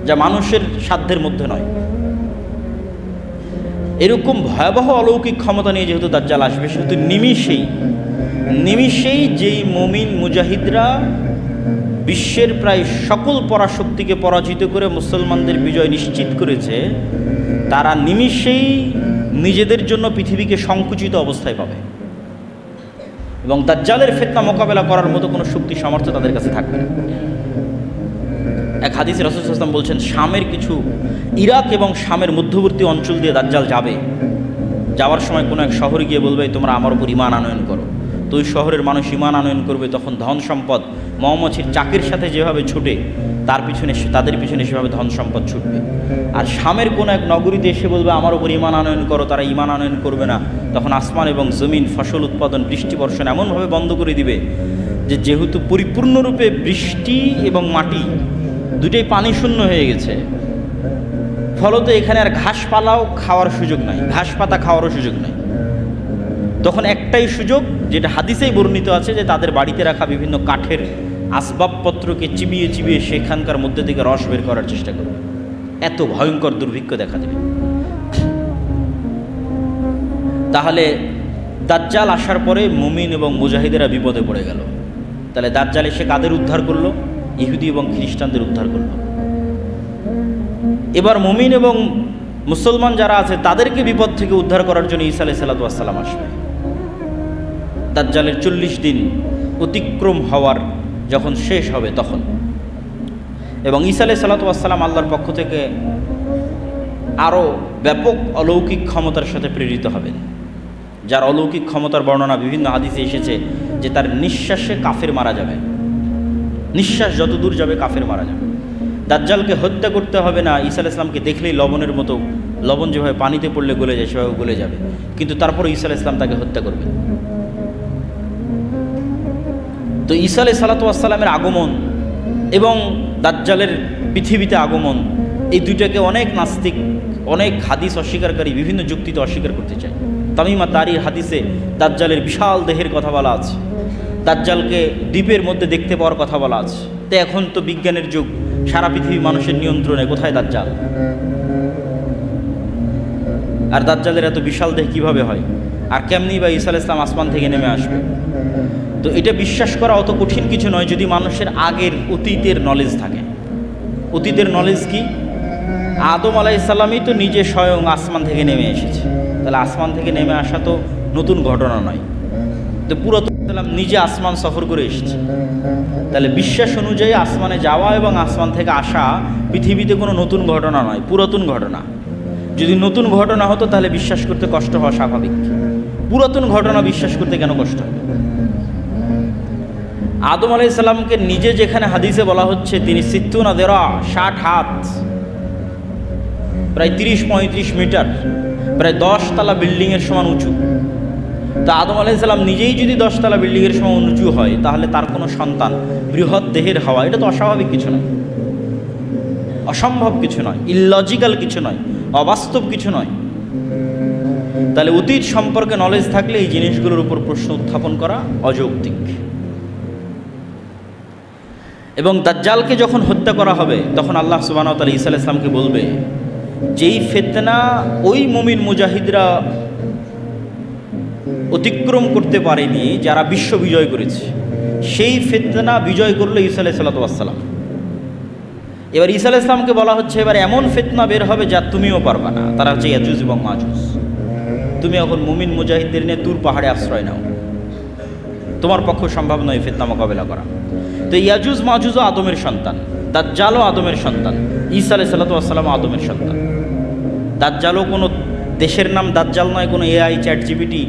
[SPEAKER 1] যা মানুষের সাধ্যের মধ্যে নয়, এরকম ভয়াবহ অলৌকিক ক্ষমতা নিয়ে যেহেতু দাজ্জাল আসবে, সেহেতু নিমিষেই যেই মুমিন মুজাহিদরা বিশ্বের প্রায় সকল পরাশক্তিকে পরাজিত করে মুসলমানদের বিজয় নিশ্চিত করেছে, তারা নিমিষেই নিজেদের জন্য পৃথিবীকে সংকুচিত অবস্থায় পাবে এবং দাজ্জালের ফিতনা মোকাবেলা করার মতো কোনো শক্তি সামর্থ্য তাদের কাছে থাকবে না। এক হাদিসে রাসূল সাল্লাল্লাহু আলাইহি ওয়াসাল্লাম বলছেন, শামের কিছু, ইরাক এবং শামের মধ্যবর্তী অঞ্চল দিয়ে দাজ্জাল যাবে। যাওয়ার সময় কোনো এক শহরে গিয়ে বলবে তোমরা আমার উপর ঈমান আনয়ন করো। তো ওই শহরের মানুষ ঈমান আনয়ন করবে, তখন ধন সম্পদ মৌমাছির চাকের সাথে যেভাবে ছুটে তাদের পিছনে সেভাবে ধন সম্পদ ছুটবে। আর শামের কোনো এক নগরীতে এসে বলবে আমার উপর ঈমান আনয়ন করো, তারা ঈমান আনয়ন করবে না। তখন আসমান এবং জমিন, ফসল উৎপাদন, বৃষ্টি বর্ষণ এমনভাবে বন্ধ করে দিবে যে যেহেতু পরিপূর্ণরূপে বৃষ্টি এবং মাটি দুটোই পানি শূন্য হয়ে গেছে, ফলত এখানে আর ঘাসপালাও খাওয়ার সুযোগ নাই, ঘাস পাতা খাওয়ারও সুযোগ নাই। তখন একটাই সুযোগ, যেটা হাদিসেই বর্ণিত আছে, যে তাদের বাড়িতে রাখা বিভিন্ন কাঠের আসবাবপত্রকে চিবিয়ে চিবিয়ে সেখানকার মধ্যে থেকে রস বের করার চেষ্টা করবে। এত ভয়ঙ্কর দুর্ভিক্ষ দেখা দেবে। তাহলে দাজ্জাল আসার পরে মুমিন এবং মুজাহিদেরা বিপদে পড়ে গেল। তাহলে দাজ্জাল এসে কাদের উদ্ধার করলো? ইহুদি এবং খ্রিস্টানদের উদ্ধার করলো। এবার মুমিন এবং মুসলমান যারা আছে তাদেরকে বিপদ থেকে উদ্ধার করার জন্য ঈসা আলাইহিস সালাম আসবে। দাজ্জালের 40 দিন অতিক্রম হওয়ার যখন শেষ হবে তখন, এবং ঈসা আলাইহিস সালাম আল্লাহর পক্ষ থেকে আরও ব্যাপক অলৌকিক ক্ষমতার সাথে প্রেরিত হবেন, যার অলৌকিক ক্ষমতার বর্ণনা বিভিন্ন হাদিসে এসেছে যে তার নিঃশ্বাসে কাফের মারা যাবে, নিঃশ্বাস যত দূর যাবে কাফের মারা যাবে। দাজ্জালকে হত্যা করতে হবে না, ঈসা আলাইহিস সালামকে দেখলেই লবণের মতো, লবণ যেভাবে পানিতে পড়লে গলে যায় সেভাবে গলে যাবে, কিন্তু তারপরে ঈসা আলাইহিস সালাম তাকে হত্যা করবে। তো ঈসা আলাইহিস সালামের আগমন এবং দাজ্জালের পৃথিবীতে আগমন, এই দুইটাকে অনেক নাস্তিক, অনেক হাদিস অস্বীকারী বিভিন্ন যুক্তিতে অস্বীকার করতে চায়। তামিমা তারির হাদিসে দাজ্জালের বিশাল দেহের কথা বলা আছে, দাজ্জালকে দ্বীপের মধ্যে দেখতে পাওয়ার কথা বলা আছে। তো এখন তো বিজ্ঞানের যুগ, সারা পৃথিবী মানুষের নিয়ন্ত্রণে, কোথায় দাজ্জাল? আর দাজ্জালের এত বিশাল দেহ কিভাবে হয়, আর কেমনি বা ঈসা আলাইহিস সালাম আসমান থেকে নেমে আসবে? তো এটা বিশ্বাস করা অত কঠিন কিছু নয় যদি মানুষের আগের অতীতের নলেজ থাকে। অতীতের নলেজ কি? আদম আলাইহিস সালামই তো নিজে স্বয়ং আসমান থেকে নেমে এসেছে, তাহলে আসমান থেকে নেমে আসা তো নতুন ঘটনা নয়। তো পুরাতন সালাম নিজে আসমান সফর করে এসেছে, তাহলে বিশ্বাস অনুযায়ী আসমানে যাওয়া এবং আসমান থেকে আসা পৃথিবীতে কোনো নতুন ঘটনা নয়, পুরাতন ঘটনা। যদি নতুন ঘটনা হতো তাহলে বিশ্বাস করতে কষ্ট হওয়া স্বাভাবিক, পুরাতন ঘটনা বিশ্বাস করতে কেন কষ্ট হবে? আদম আলাইহিস সালামকে নিজে যেখানে হাদিসে বলা হচ্ছে তিনি 60 হাত, প্রায় 30-35 মিটার, প্রায় 10 তলা বিল্ডিংয়ের সমান উঁচু। তা আদম আলাইহিস সালাম নিজেই যদি 10 তলা বিল্ডিংয়ের সমান উঁচু হয়, তাহলে তার কোনো সন্তান বৃহৎ দেহের হওয়া এটা তো অস্বাভাবিক কিছু নয়, অসম্ভব কিছু নয়, ইললজিক্যাল কিছু নয়, অবাস্তব কিছু নয়। তাহলে অতীত সম্পর্কে নলেজ থাকলে এই জিনিসগুলোর উপর প্রশ্ন উত্থাপন করা অযৌক্তিক। এবং দাজ্জালকে যখন হত্যা করা হবে তখন আল্লাহ সুবহানাহু ওয়া তাআলা ঈসা আলাইহিস সালামকে বলবে, যেই ফিতনা ওই মুমিন মুজাহিদরা অতিক্রম করতে পারেনি যারা বিশ্ব বিজয় করেছে, সেই ফিতনা বিজয় করলো ঈসা আলাইহিস সালাম। এবার ঈসা আলাইহিস সালামকে বলা হচ্ছে এবার এমন ফিতনা বের হবে যা তুমিও পারবা না, তারা হচ্ছে ইয়াজুজ এবং মাজুজ। তুমি এখন মুমিন মুজাহিদদের নিয়ে তুর পাহাড়ে আশ্রয় নাও, তোমার পক্ষে সম্ভব নয় ফিতনা মোকাবেলা করা। তো ইয়াজুজ মাজুজও আদমের সন্তান, দাজ্জালও আদমের সন্তান, ঈসা আলাইহিস সালামও আদমের সন্তান। দাজ্জালও কোনো দেশের নাম দাজ্জাল নয়, কোনো এআই চ্যাট জিপিটি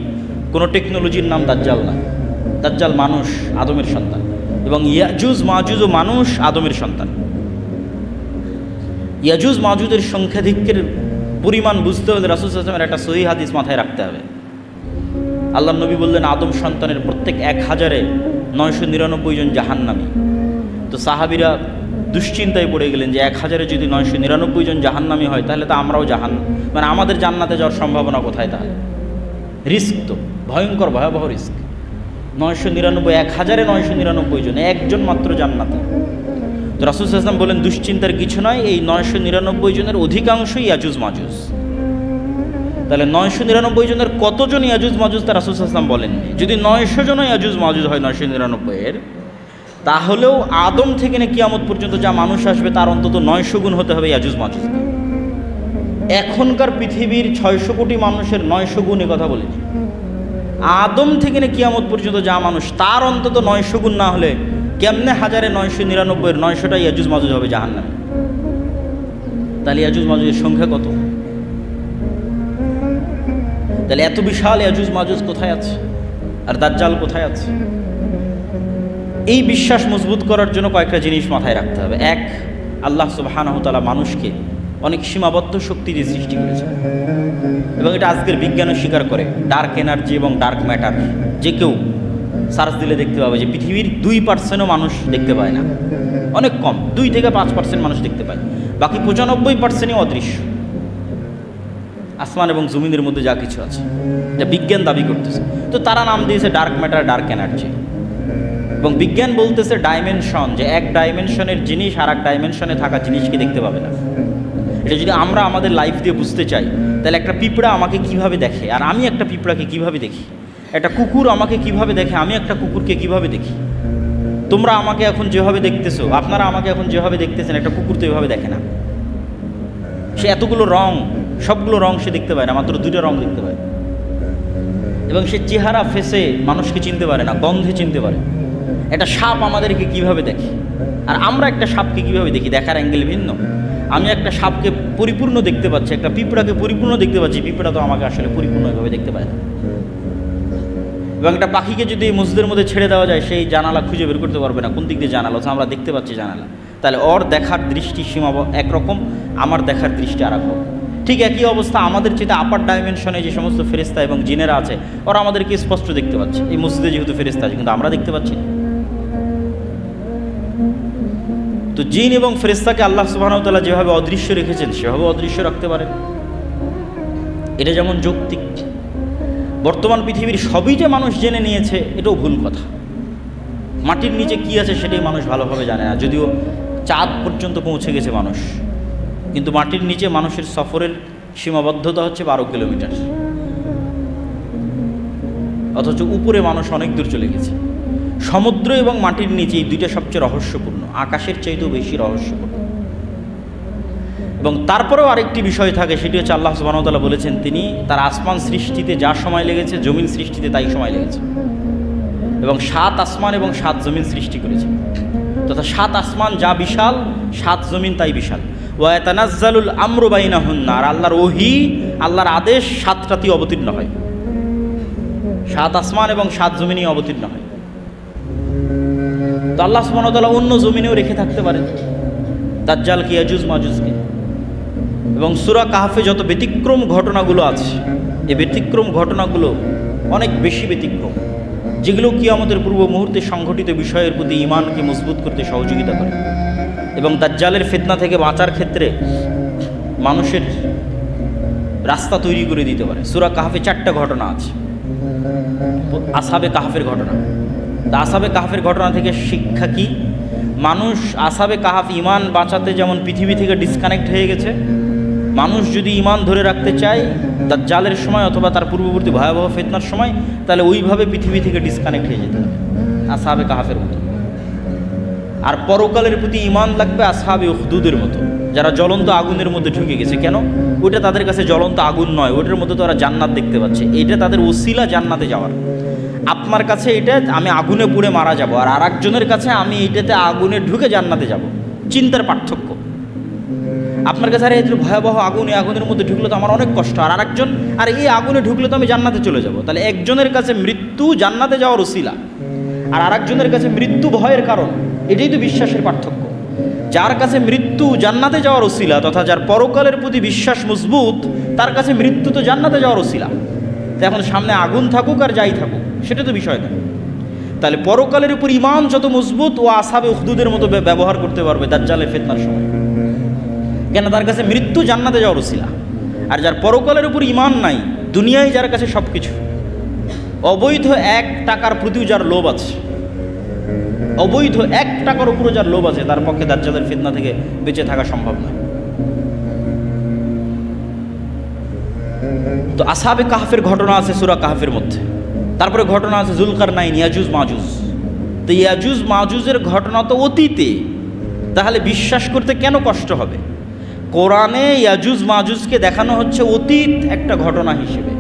[SPEAKER 1] কোনো টেকনোলজির নাম দাজ্জাল নয়। দাজ্জাল মানুষ, আদমের সন্তান, এবং ইয়াজুজ মাজুজও মানুষ, আদমের সন্তান। ইয়াজুজ মাজুজের সংখ্যাধিক্যের পরিমাণ বুঝতে হলে রাসূল সাল্লাল্লাহু আলাইহি ওয়াসাল্লামের একটা সহিহ হাদিস মাথায় রাখতে হবে। আল্লাহর নবী বললেন আদম সন্তানের প্রত্যেক 1000-এ 999 জন জাহান্নামী। তো সাহাবীরা দুশ্চিন্তায় পড়ে গেলেন যে 1000-এ যদি 999 জন জাহান্নামী হয় তাহলে তো আমরাও মানে আমাদের জান্নাতে যাওয়ার সম্ভাবনা কোথায়? তাহলে রিস্ক তো ভয়ঙ্কর, ভয়াবহ রিস্ক। 999, 1000-এ 999 জন, একজন মাত্র জান্নাতে। তো রাসূল সাল্লাল্লাহু আলাইহি ওয়াসাল্লাম বলেন দুশ্চিন্তার কিছু নয়, এই 999 জনের অধিকাংশই ইয়াজুজ মাজুজ। তাহলে 999 জনের কতজন ইয়াজুজ মাজুজ তা রাসূল সাল্লাল্লাহু আলাইহি ওয়াসাল্লাম বলেননি। যদি 900 জন ইয়াজুজ মাজুজ হয় 999-এর, তাহলেও আদম থেকে নিয়ে কিয়ামত পর্যন্ত যা মানুষ আসবে তার অন্তত 900 গুণ হতে হবে ইয়াজুজ মাজুজ। এখনকার পৃথিবীর 600 কোটি মানুষের 900 গুণ, এ কথা বলিনি। আদম থেকে নিয়ে কিয়ামত পর্যন্ত যা মানুষ তার অন্তত 900 গুণ না হলে কেমনে 1000-এ 999-এর 900টা ইয়াজুজ মাজুজ হবে জাহান্নামে? তাহলে ইয়াজুজ মাজুজের সংখ্যা কত? তাহলে এত বিশাল ইয়াজুজ মাজুজ কোথায় আছে, আর দাজ্জাল কোথায় আছে? এই বিশ্বাস মজবুত করার জন্য কয়েকটা জিনিস মাথায় রাখতে হবে। এক, আল্লাহ সুবহানাহু ওয়া তাআলা মানুষকে অনেক সীমাবদ্ধ শক্তি দিয়ে সৃষ্টি করেছে, এবং এটা আজকের বিজ্ঞানও স্বীকার করে। ডার্ক এনার্জি এবং ডার্ক ম্যাটার যে কেউ সার্চ দিলে দেখতে পাবে যে পৃথিবীর 2%ও মানুষ দেখতে পায় না, অনেক কম, 2 থেকে 5% মানুষ দেখতে পায়, বাকি 95%ই অদৃশ্য। আসমান এবং জমিনের মধ্যে যা কিছু আছে যা বিজ্ঞান দাবি করতেছে, তো তারা নাম দিয়েছে ডার্ক ম্যাটার, ডার্ক এনার্জি। এবং বিজ্ঞান বলতেছে ডাইমেনশন, যে এক ডাইমেনশনের জিনিস আর এক ডাইমেনশনে থাকা জিনিসকে দেখতে পাবে না। এটা যদি আমরা আমাদের লাইফ দিয়ে বুঝতে চাই, তাহলে একটা পিঁপড়া আমাকে কিভাবে দেখে আর আমি একটা পিঁপড়াকে কিভাবে দেখি, একটা কুকুর আমাকে কিভাবে দেখে আমি একটা কুকুরকে কিভাবে দেখি, তোমরা আমাকে এখন যেভাবে দেখতেছো, আপনারা আমাকে এখন যেভাবে দেখতেছেন, একটা কুকুর তো এভাবে দেখে না। সে এতগুলো রং সবগুলো রং সে দেখতে পায় না, মাত্র 2টা রং দেখতে পায়। এবং সে চেহারা ফেসে মানুষকে চিনতে পারে না, গন্ধে চিনতে পারে। একটা সাপ আমাদেরকে কিভাবে দেখে, আর আমরা একটা সাপকে কিভাবে দেখি, দেখার অ্যাঙ্গেল ভিন্ন। আমি একটা সাপকে পরিপূর্ণ দেখতে পাচ্ছি, একটা পিঁপড়াকে পরিপূর্ণ দেখতে পাচ্ছি, পিঁপড়া তো আমাকে আসলে পরিপূর্ণভাবে দেখতে পায় না। এবং একটা পাখিকে যদি মসজিদের মধ্যে ছেড়ে দেওয়া যায়, সেই জানালা খুঁজে বের করতে পারবে না কোন দিক দিয়ে জানালা, আমরা দেখতে পাচ্ছি জানালা। তাহলে ওর দেখার দৃষ্টি সীমা একরকম, আমার দেখার দৃষ্টি আর এক রকম। ঠিক একই অবস্থা আমাদের যেটা আপার ডাইমেনশনে যে সমস্ত ফেরেশতা এবং জিনেরা আছে, ওরা আমাদেরকে স্পষ্ট দেখতে পাচ্ছে। এই মসজিদে যেহেতু ফেরেশতা আছে, কিন্তু আমরা দেখতে পাচ্ছি না। তো জিন এবং ফেরেশতাকে আল্লাহ সুবহানাহু ওয়া তাআলা যেভাবে অদৃশ্য রেখেছেন, সেভাবে অদৃশ্য রাখতে পারেন। এটা যেমন যৌক্তিক। বর্তমান পৃথিবীর সবই যে মানুষ জেনে নিয়েছে, এটাও ভুল কথা। মাটির নিচে কি আছে সেটাই মানুষ ভালোভাবে জানে না, যদিও চাঁদ পর্যন্ত পৌঁছে গেছে মানুষ, কিন্তু মাটির নিচে মানুষের সফরের সীমাবদ্ধতা হচ্ছে 12 কিলোমিটার, অথচ উপরে মানুষ অনেক দূর চলে গেছে। সমুদ্র এবং মাটির নিচে এই দুইটা সবচেয়ে রহস্যপূর্ণ, আকাশের চাইতেও বেশি রহস্যপূর্ণ। এবং তারপরেও আরেকটি বিষয় থাকে, সেটি হচ্ছে আল্লাহ সুবহানাহু ওয়া তাআলা বলেছেন তিনি তার আসমান সৃষ্টিতে যা সময় লেগেছে, জমিন সৃষ্টিতে তাই সময় লেগেছে। এবং 7 আসমান এবং 7 জমিন সৃষ্টি করেছে, তথা 7 আসমান যা বিশাল, 7 জমিন তাই বিশাল। ওয়া ইয়াতানাজ্জালুল আমরু বাইনাহুন্না, আর আল্লাহর ওহী, আল্লাহর আদেশ 7টাতেই অবতীর্ণ হয়। 7 আসমান এবং 7 জমিনই অবতীর্ণ হয়। তো আল্লাহ সুবহানাহু ওয়া তাআলা অন্য জমিনেও রেখে থাকতে পারেন দাজ্জালকে, ইয়াজুজ মাজুজকে। এবং সূরা কাহফে যত ব্যতিক্রম ঘটনাগুলো আছে, এই ব্যতিক্রম ঘটনাগুলো অনেক বেশি ব্যতিক্রম, যেগুলো কিয়ামতের পূর্ব মুহূর্তে সংঘটিত বিষয়ের প্রতি ঈমানকে মজবুত করতে সহযোগিতা করে এবং দাজ্জালের ফিতনা থেকে বাঁচার ক্ষেত্রে মানুষের রাস্তা তৈরি করে দিতে পারে। সূরা কাহফে 4টা ঘটনা আছে। আসহাবে কাহফের ঘটনা, তা আসহাবে কাহফের ঘটনা থেকে শিক্ষা কি? মানুষ আসহাবে কাহফ ঈমান বাঁচাতে যেমন পৃথিবী থেকে ডিসকানেক্ট হয়ে গেছে, মানুষ যদি ঈমান ধরে রাখতে চায় দাজ্জালের সময় অথবা তার পূর্ববর্তী ভয়াবহ ফিতনার সময়, তাহলে ওইভাবে পৃথিবী থেকে ডিসকানেক্ট হয়ে যেতে হবে আসহাবে কাহফের মতো। আর পরকালের প্রতি ঈমান লাগবে আসহাবে উখদুদের মতো, যারা জ্বলন্ত আগুনের মধ্যে ঢুকে গেছে। কেন? ওইটা তাদের কাছে জ্বলন্ত আগুন নয়, ওইটার মধ্যে তো ওরা জান্নাত দেখতে পাচ্ছে, এটা তাদের ওসিলা জান্নাতে যাওয়ার। আপনার কাছে এটা আমি আগুনে পুড়ে মারা যাব, আর আরেকজনের কাছে আমি এইটাতে আগুনে ঢুকে জান্নাতে যাব। চিন্তার পার্থক্য। আপনার কাছে আরে এত ভয়াবহ আগুন, এই আগুনের মধ্যে ঢুকলে তো আমার অনেক কষ্ট, আর আরেকজন আর এই আগুনে ঢুকলে তো আমি জান্নাতে চলে যাব। তাহলে একজনের কাছে মৃত্যু জান্নাতে যাওয়ার ওসিলা, আর আরেকজনের কাছে মৃত্যু ভয়ের কারণ। এটাই তো বিশ্বাসের পার্থক্য। যার কাছে মৃত্যু জান্নাতে যাওয়ার ওসিলা, তথা যার পরকালের প্রতি বিশ্বাস মজবুত, তার কাছে মৃত্যু তো জান্নাতে যাওয়ার ওসিলা। তো এখন সামনে আগুন থাকুক আর যাই থাকুক, সেটা তো বিষয় না। তাহলে পরকালের উপর ঈমান যত মজবুত, ও আসহাবে উখদুদের মতো ব্যবহার করতে পারবে দাজ্জালের ফিতনার সময়। কেন? তার কাছে মৃত্যু জান্নাতে যাওয়ার ওসিলা। আর যার পরকালের উপর ঈমান নাই, দুনিয়ায় যার কাছে সব কিছু, অবৈধ 1 টাকার প্রতিও যার লোভ আছে, অবৈধ 1 টাকার উপরে যার লোভ আছে, তার পক্ষে দাজ্জালের ফিতনা থেকে বেঁচে থাকা সম্ভব নয়। তো আসহাবে কাহফের ঘটনা আছে সূরা কাহফের মধ্যে। তারপরে ঘটনা আছে যুলকারনাইন, ইয়াজুজ মাজুজ। তো ইয়াজুজ মাজুজের ঘটনা তো অতীতে, তাহলে বিশ্বাস করতে কেন কষ্ট হবে? কোরআনে ইয়াজুজ মাজুজকে দেখানো হচ্ছে অতীত একটা ঘটনা হিসেবে,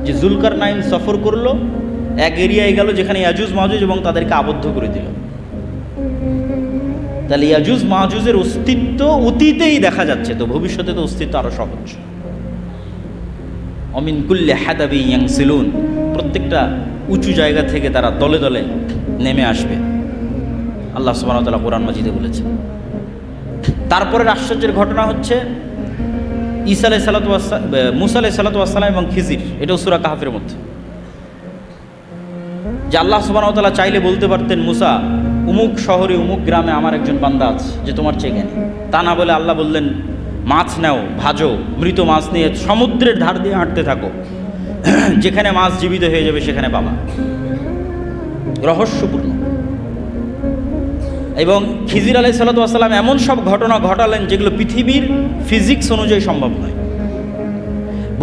[SPEAKER 1] যে যুলকারনাইন সফর করলো, এক এরিয়ায় গেল যেখানে ইয়াজুজ মাজুজ, এবং তাদেরকে আবদ্ধ করে দিল। তাহলে ইয়াজুজ মাজুজের অস্তিত্ব অতীতেই দেখা যাচ্ছে, তো ভবিষ্যতে তো অস্তিত্ব আরো সহজ। অমিন কুল্লি হাদাবি ইয়ানসিলুন, প্রত্যেকটা উঁচু জায়গা থেকে তারা দলে দলে নেমে আসবে, আল্লাহ সুবহানাহু ওয়া তাআলা কোরআন মাজিদে বলেছেন। তারপরের আশ্চর্যের ঘটনা হচ্ছে ঈসা আলাইহিস সালাতু ওয়াস সালাম, মুসা আলাইহিস সালাতু ওয়াস সালাম এবং খিজির, এটাও সূরা কাহফের মধ্যে। যে আল্লাহ সুবহানাহু ওয়া তাআলা চাইলে বলতে পারতেন, মুসা উমুক শহরে উমুক গ্রামে আমার একজন বান্দা আছে যে তোমার চেয়ে জ্ঞানী। তা না বলে আল্লাহ বললেন, মাছ নাও, ভাজো, মৃত মাছ নিয়ে সমুদ্রের ধার দিয়ে হাঁটতে থাকো, যেখানে মাছ জীবিত হয়ে যাবে সেখানে পাবা। রহস্যপূর্ণ। এবং খিজির আলাইহিস সালাতু ওয়াস সালাম এমন সব ঘটনা ঘটালেন যেগুলো পৃথিবীর ফিজিক্স অনুযায়ী সম্ভব নয়।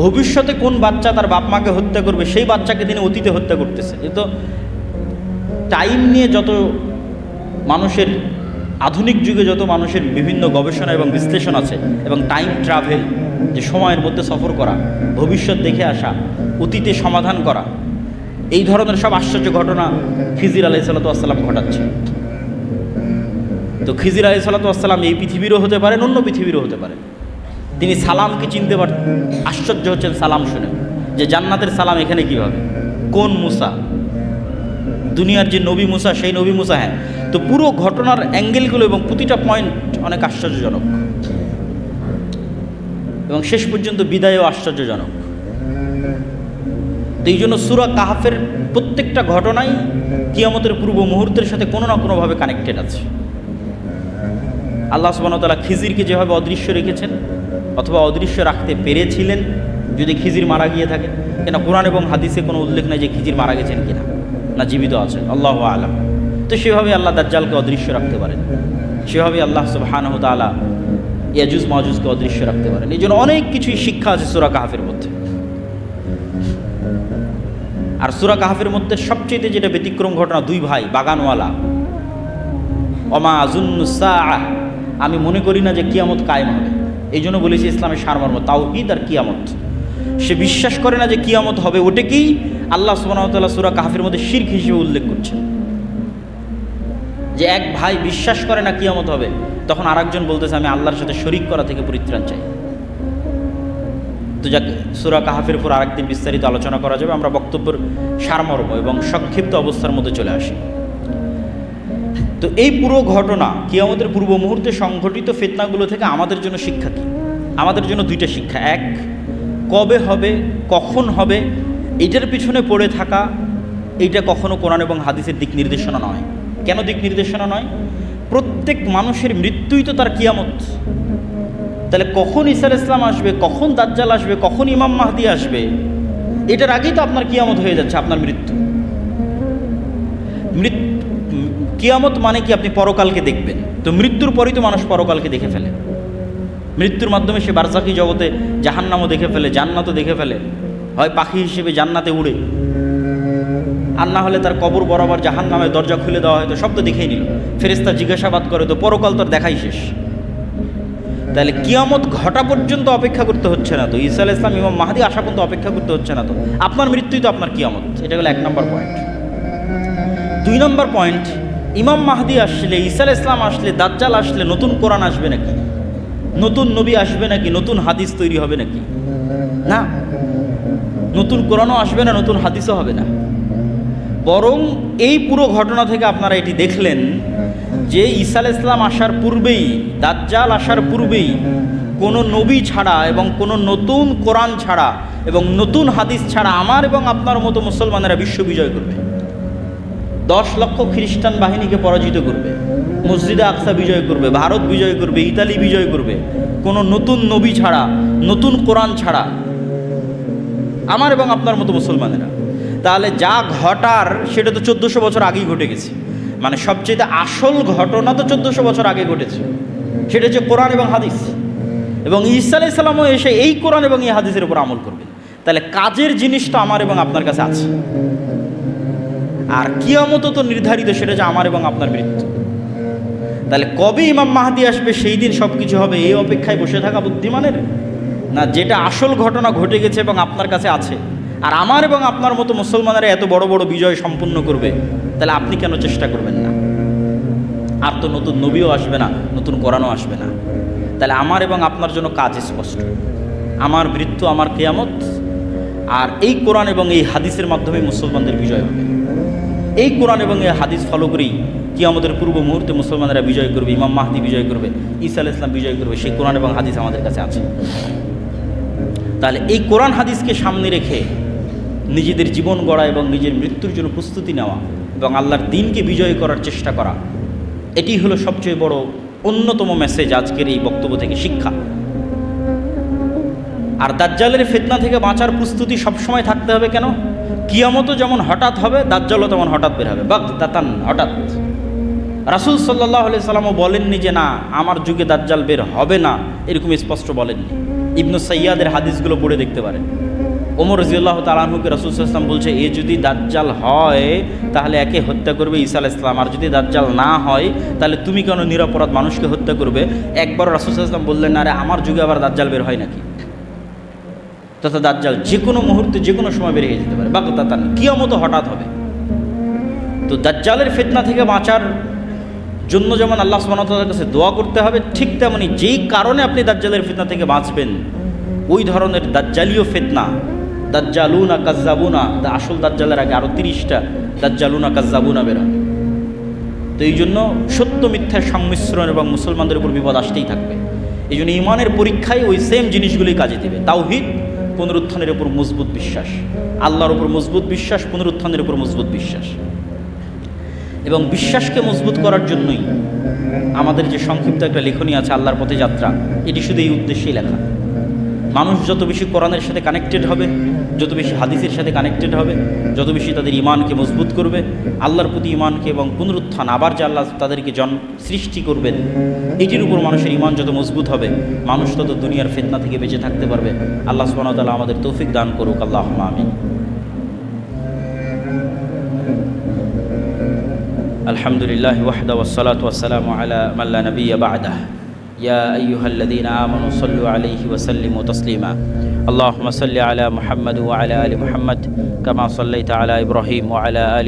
[SPEAKER 1] ভবিষ্যতে কোন বাচ্চা তার বাপ মাকে হত্যা করবে, সেই বাচ্চাকে তিনি অতীতে হত্যা করতেছে। এ তো টাইম নিয়ে যত মানুষের, আধুনিক যুগে যত মানুষের বিভিন্ন গবেষণা এবং বিশ্লেষণ আছে, এবং টাইম ট্রাভেল, যে সময়ের মধ্যে সফর করা, ভবিষ্যৎ দেখে আসা, অতীতে সমাধান করা, এই ধরনের সব আশ্চর্য ঘটনা খিজির আলাইহিস সালাতু ওয়াস সালাম ঘটাচ্ছে। তো খিজির আলাইহিস সালাতু ওয়াস সালাম এই পৃথিবীরও হতে পারেন, অন্য পৃথিবীরও হতে পারেন। তিনি সালামকে চিনতে পারেন, আশ্চর্য হচ্ছেন সালাম শুনে যে জান্নাতের সালাম এখানে কীভাবে, কোন মুসা, দুনিয়ার যে নবী মুসা সেই নবী মুসা। হ্যাঁ, তো পুরো ঘটনার অ্যাঙ্গেলগুলো এবং প্রতিটা পয়েন্ট অনেক আশ্চর্যজনক এবং শেষ পর্যন্ত বিদায়ও আশ্চর্যজনক। তো এই জন্য সূরা কাহফের প্রত্যেকটা ঘটনাই কিয়ামতের পূর্ব মুহূর্তের সাথে কোনো না কোনোভাবে কানেক্টেড আছে। আল্লাহ সুবহানাহু ওয়া তাআলা খিজিরকে যেভাবে অদৃশ্য রেখেছেন অথবা অদৃশ্য রাখতে পেরেছিলেন যদি খিজির মারা গিয়ে থাকে, কেন কোরআন এবং হাদিসে কোনো উল্লেখ নেই যে খিজির মারা গেছেন কিনা, না জীবিত আছেন, আল্লাহু আ'লাম। তো সেভাবে আল্লাহ দাজ্জালকে অদৃশ্য রাখতে পারেন, সেভাবে আল্লাহ সুবহানাহু ওয়া তাআলা ইয়াজুজ মাজুজকে অদৃশ্য রাখতে পারেন। এই জন্য অনেক কিছুই শিক্ষা আছে সূরা কাহফের মধ্যে। আর সূরা কাহফের মধ্যে সবচেয়ে যেটা ব্যতিক্রম ঘটনা, দুই ভাই বাগানওয়ালা, ওমা আযুন্নু সাআহ, আমি মনে করি না যে কিয়ামত কায়েম হবে। এই জন্য বলেছি ইসলামের সারমর্ম তাওহীদ আর কিয়ামত। সে বিশ্বাস করে না যে কিয়ামত হবে, ওটাকেই আল্লাহ সুবহানাহু ওয়া তাআলা সূরা কাহফের মধ্যে শিরক হিসেবে উল্লেখ করছেন। যে এক ভাই বিশ্বাস করে না কিয়ামত হবে, তখন আরেকজন বলতেছে আমি আল্লাহর সাথে শরীক করা থেকে পরিত্রাণ চাই। তো যাক, সূরা কাহফের উপর আরেকদিন বিস্তারিত আলোচনা করা যাবে। আমরা বক্তব্যের সারমর্ম এবং সংক্ষিপ্ত অবস্থার মধ্যে চলে আসি। তো এই পুরো ঘটনা কিয়ামতের পূর্ব মুহূর্তে সংঘটিত ফিতনাগুলো থেকে আমাদের জন্য শিক্ষা কী? আমাদের জন্য দুইটা শিক্ষা। এক, কবে হবে, কখন হবে, এইটার পিছনে পড়ে থাকা, এইটা কখনো কোরআন এবং হাদিসের দিক নির্দেশনা নয়। কেন দিক নির্দেশনা নয়? প্রত্যেক মানুষের মৃত্যুই তো তার কিয়ামত। তাহলে কখন ঈসা আলাইহিস সালাম আসবে, কখন দাজ্জাল আসবে, কখন ইমাম মাহদি আসবে, এটার আগেই তো আপনার কিয়ামত হয়ে যাচ্ছে, আপনার মৃত্যু। কিয়ামত মানে কি? আপনি পরকালকে দেখবেন। তো মৃত্যুর পরই তো মানুষ পরকালকে দেখে ফেলে। মৃত্যুর মাধ্যমে সে বারজাকি জগতে জাহান্নামও দেখে ফেলে, জান্নাতও দেখে ফেলে। হয় পাখি হিসেবে জান্নাতে উড়ে, আর না হলে তার কবর বরাবর জাহান্নামের দরজা খুলে দেওয়া হয়তো, সব তো দেখেই নিল। ফেরেশতা জিজ্ঞাসাবাদ করে, তো পরকাল তো দেখাই শেষ। তাহলে কিয়ামত ঘটা পর্যন্ত অপেক্ষা করতে হচ্ছে না তো, ঈসা আলাইহিস সালাম ইমাম মাহদি আসা পর্যন্ত অপেক্ষা করতে হচ্ছে না তো, আপনার মৃত্যুই তো আপনার কিয়ামত। এটা হলো 1 নম্বর পয়েন্ট। 2 নম্বর পয়েন্ট, ইমাম মাহদি আসলে, ঈসা আলাইহিস সালাম আসলে, দাজ্জাল আসলে নতুন কোরআন আসবে নাকি, নতুন নবী আসবে নাকি, নতুন হাদিস তৈরি হবে নাকি? না, নতুন কোরআনও আসবে না, নতুন হাদিসও হবে না। বরং এই পুরো ঘটনা থেকে আপনারা এটি দেখলেন যে ঈসা আলাইহিস সালাম আসার পূর্বেই, দাজ্জাল আসার পূর্বেই কোনো নবী ছাড়া এবং কোনো নতুন কোরআন ছাড়া এবং নতুন হাদিস ছাড়া আমার এবং আপনার মতো মুসলমানেরা বিশ্ব বিজয় করবে। 10 লক্ষ খ্রিস্টান বাহিনীকে পরাজিত করবে, মসজিদে আকসা বিজয় করবে, ভারত বিজয় করবে, ইতালি বিজয় করবে, কোনো নতুন নবী ছাড়া, নতুন কোরআন ছাড়া, আমার এবং আপনার মতো মুসলমানেরা। তাহলে যা ঘটার সেটা তো 1400 বছর আগেই ঘটে গেছে। মানে সবচেয়ে আসল ঘটনা তো 1400 বছর আগে ঘটেছে, সেটা হচ্ছে কোরআন এবং হাদিস। এবং ঈসা আলাইহিস সালামও এসে এই কোরআন এবং এই হাদিসের উপর আমল করবে। তাহলে কাজের জিনিসটা আমার এবং আপনার কাছে আছে। আর কিয়ামত তো নির্ধারিত, সেটা যে আমার এবং আপনার মৃত্যু। তাহলে কবে ইমাম মাহদি আসবে, সেই দিন সব কিছু হবে, এই অপেক্ষায় বসে থাকা বুদ্ধিমানের না? যেটা আসল ঘটনা ঘটে গেছে এবং আপনার কাছে আছে, আর আমার এবং আপনার মতো মুসলমানেরা এত বড় বড় বিজয় সম্পূর্ণ করবে, তাহলে আপনি কেন চেষ্টা করবেন না? আর তো নতুন নবীও আসবে না, নতুন কোরআনও আসবে না। তাহলে আমার এবং আপনার জন্য কাজ স্পষ্ট, আমার মৃত্যু, আমার কিয়ামত, আর এই কোরআন এবং এই হাদিসের মাধ্যমে মুসলমানদের বিজয় হবে। এই কোরআন এবং এই হাদিস ফলো করেই কিয়ামতের পূর্ব মুহূর্তে মুসলমানেরা বিজয় করবে, ইমাম মাহদি বিজয় করবে, ঈসা আলাইহিস সালাম বিজয় করবে। সেই কোরআন এবং হাদিস আমাদের কাছে আছে। তাহলে এই কোরআন হাদিসকে সামনে রেখে নিজেদের জীবন গড়া এবং নিজের মৃত্যুর জন্য প্রস্তুতি নেওয়া এবং আল্লাহর দ্বীনকে বিজয় করার চেষ্টা করা, এটি হলো সবচেয়ে বড় অন্যতম মেসেজ আজকের এই বক্তব্য থেকে, শিক্ষা। আর দাজ্জালের ফিতনা থেকে বাঁচার প্রস্তুতি সবসময় থাকতে হবে। কেন? কিয়ামতও যেমন হঠাৎ হবে, দাজ্জালও তেমন হঠাৎ বের হবে, বাগদাতান, হঠাৎ। রাসূল সাল্লাল্লাহু আলাইহি সাল্লামও বলেননি যে না, আমার যুগে দাজ্জাল বের হবে না, এরকম স্পষ্ট বলেননি। ইবনু সাইয়াদের হাদিসগুলো পড়ে দেখতে পারেন। ওমর রাদিয়াল্লাহু তাআলা আনহুকে রাসূল সাল্লাল্লাহু আলাইহি ওয়াসাল্লাম বলছে, এ যদি দাজ্জাল হয় তাহলে একে হত্যা করবে ঈসা আলাইহিস সালাম, আর যদি দাজ্জাল না হয় তাহলে তুমি কেন নিরপরাধ মানুষকে হত্যা করবে? একবার রাসূল সাল্লাল্লাহু আলাইহি ওয়াসাল্লাম বললেন, আরে আমার যুগে আবার দাজ্জাল বের হয় নাকি? তথা দাজ্জাল যে কোনো মুহূর্তে যে কোনো সময় বেরিয়ে যেতে পারে, বাগতাতান, কিয়ামত হঠাৎ হবে। তো দাজ্জালের ফিতনা থেকে বাঁচার জন্য যেমন আল্লাহ সুবহানাহু ওয়া তাআলার কাছে দোয়া করতে হবে, ঠিক তেমনি যেই কারণে আপনি দাজ্জালের ফিতনা থেকে বাঁচবেন, ওই ধরনের দাজ্জালীয় ফিতনা, দাজ্জালুনা কাজ্জাবুনা, আসল দাজ্জালের আগে আরও 30টা দাজ্জালুনা কাজ্জাবুনা বেরোয়। তো এই জন্য সত্য মিথ্যার সংমিশ্রণ এবং মুসলমানদের উপর বিপদ আসতেই থাকবে। এই জন্য ইমানের পরীক্ষায় ওই সেম জিনিসগুলি কাজে দেবে। তাওহীদ, পুনরুত্থানের উপর মজবুত বিশ্বাস, আল্লাহর উপর মজবুত বিশ্বাস, পুনরুত্থানের উপর মজবুত বিশ্বাস। এবং বিশ্বাসকে মজবুত করার জন্যই আমাদের যে সংক্ষিপ্ত একটা লেখনী আছে আল্লাহর পথে যাত্রা, এটি শুধু এই উদ্দেশ্যেই লেখা। মানুষ যত বেশি কোরআনের সাথে কানেক্টেড হবে, যত বেশি হাদিসের সাথে কানেক্টেড হবে, যত বেশি তাদের ইমানকে মজবুত করবে, আল্লাহর প্রতি ইমানকে এবং পুনরুত্থান, আবার যে আল্লাহ তাদেরকে সৃষ্টি করবেন, এটির উপর মানুষের ইমান যত মজবুত হবে, মানুষ তত দুনিয়ার ফিতনা থেকে বেঁচে থাকতে পারবে। আল্লাহ সুবহানাহু ওয়া তাআলা আমাদের তৌফিক দান করুক, আল্লাহুম্মা আমিন। আলহামদুলিল্লাহ ওয়াহদা ওয়াসসালাতু ওয়াসসালামু আলা মান লা নাবিয়্যা বা'দাহ। ইয়া আইয়ুহাল্লাযীনা আমানু সাল্লু আলাইহি ওয়া সাল্লিমু তাসলিমা। আল্লাহুম্মা সাল্লি আলা মুহাম্মাদ ওয়া আলা আলি মুহাম্মাদ কামা সাল্লাইতা আলা ইব্রাহিম ওয়া আলা আলি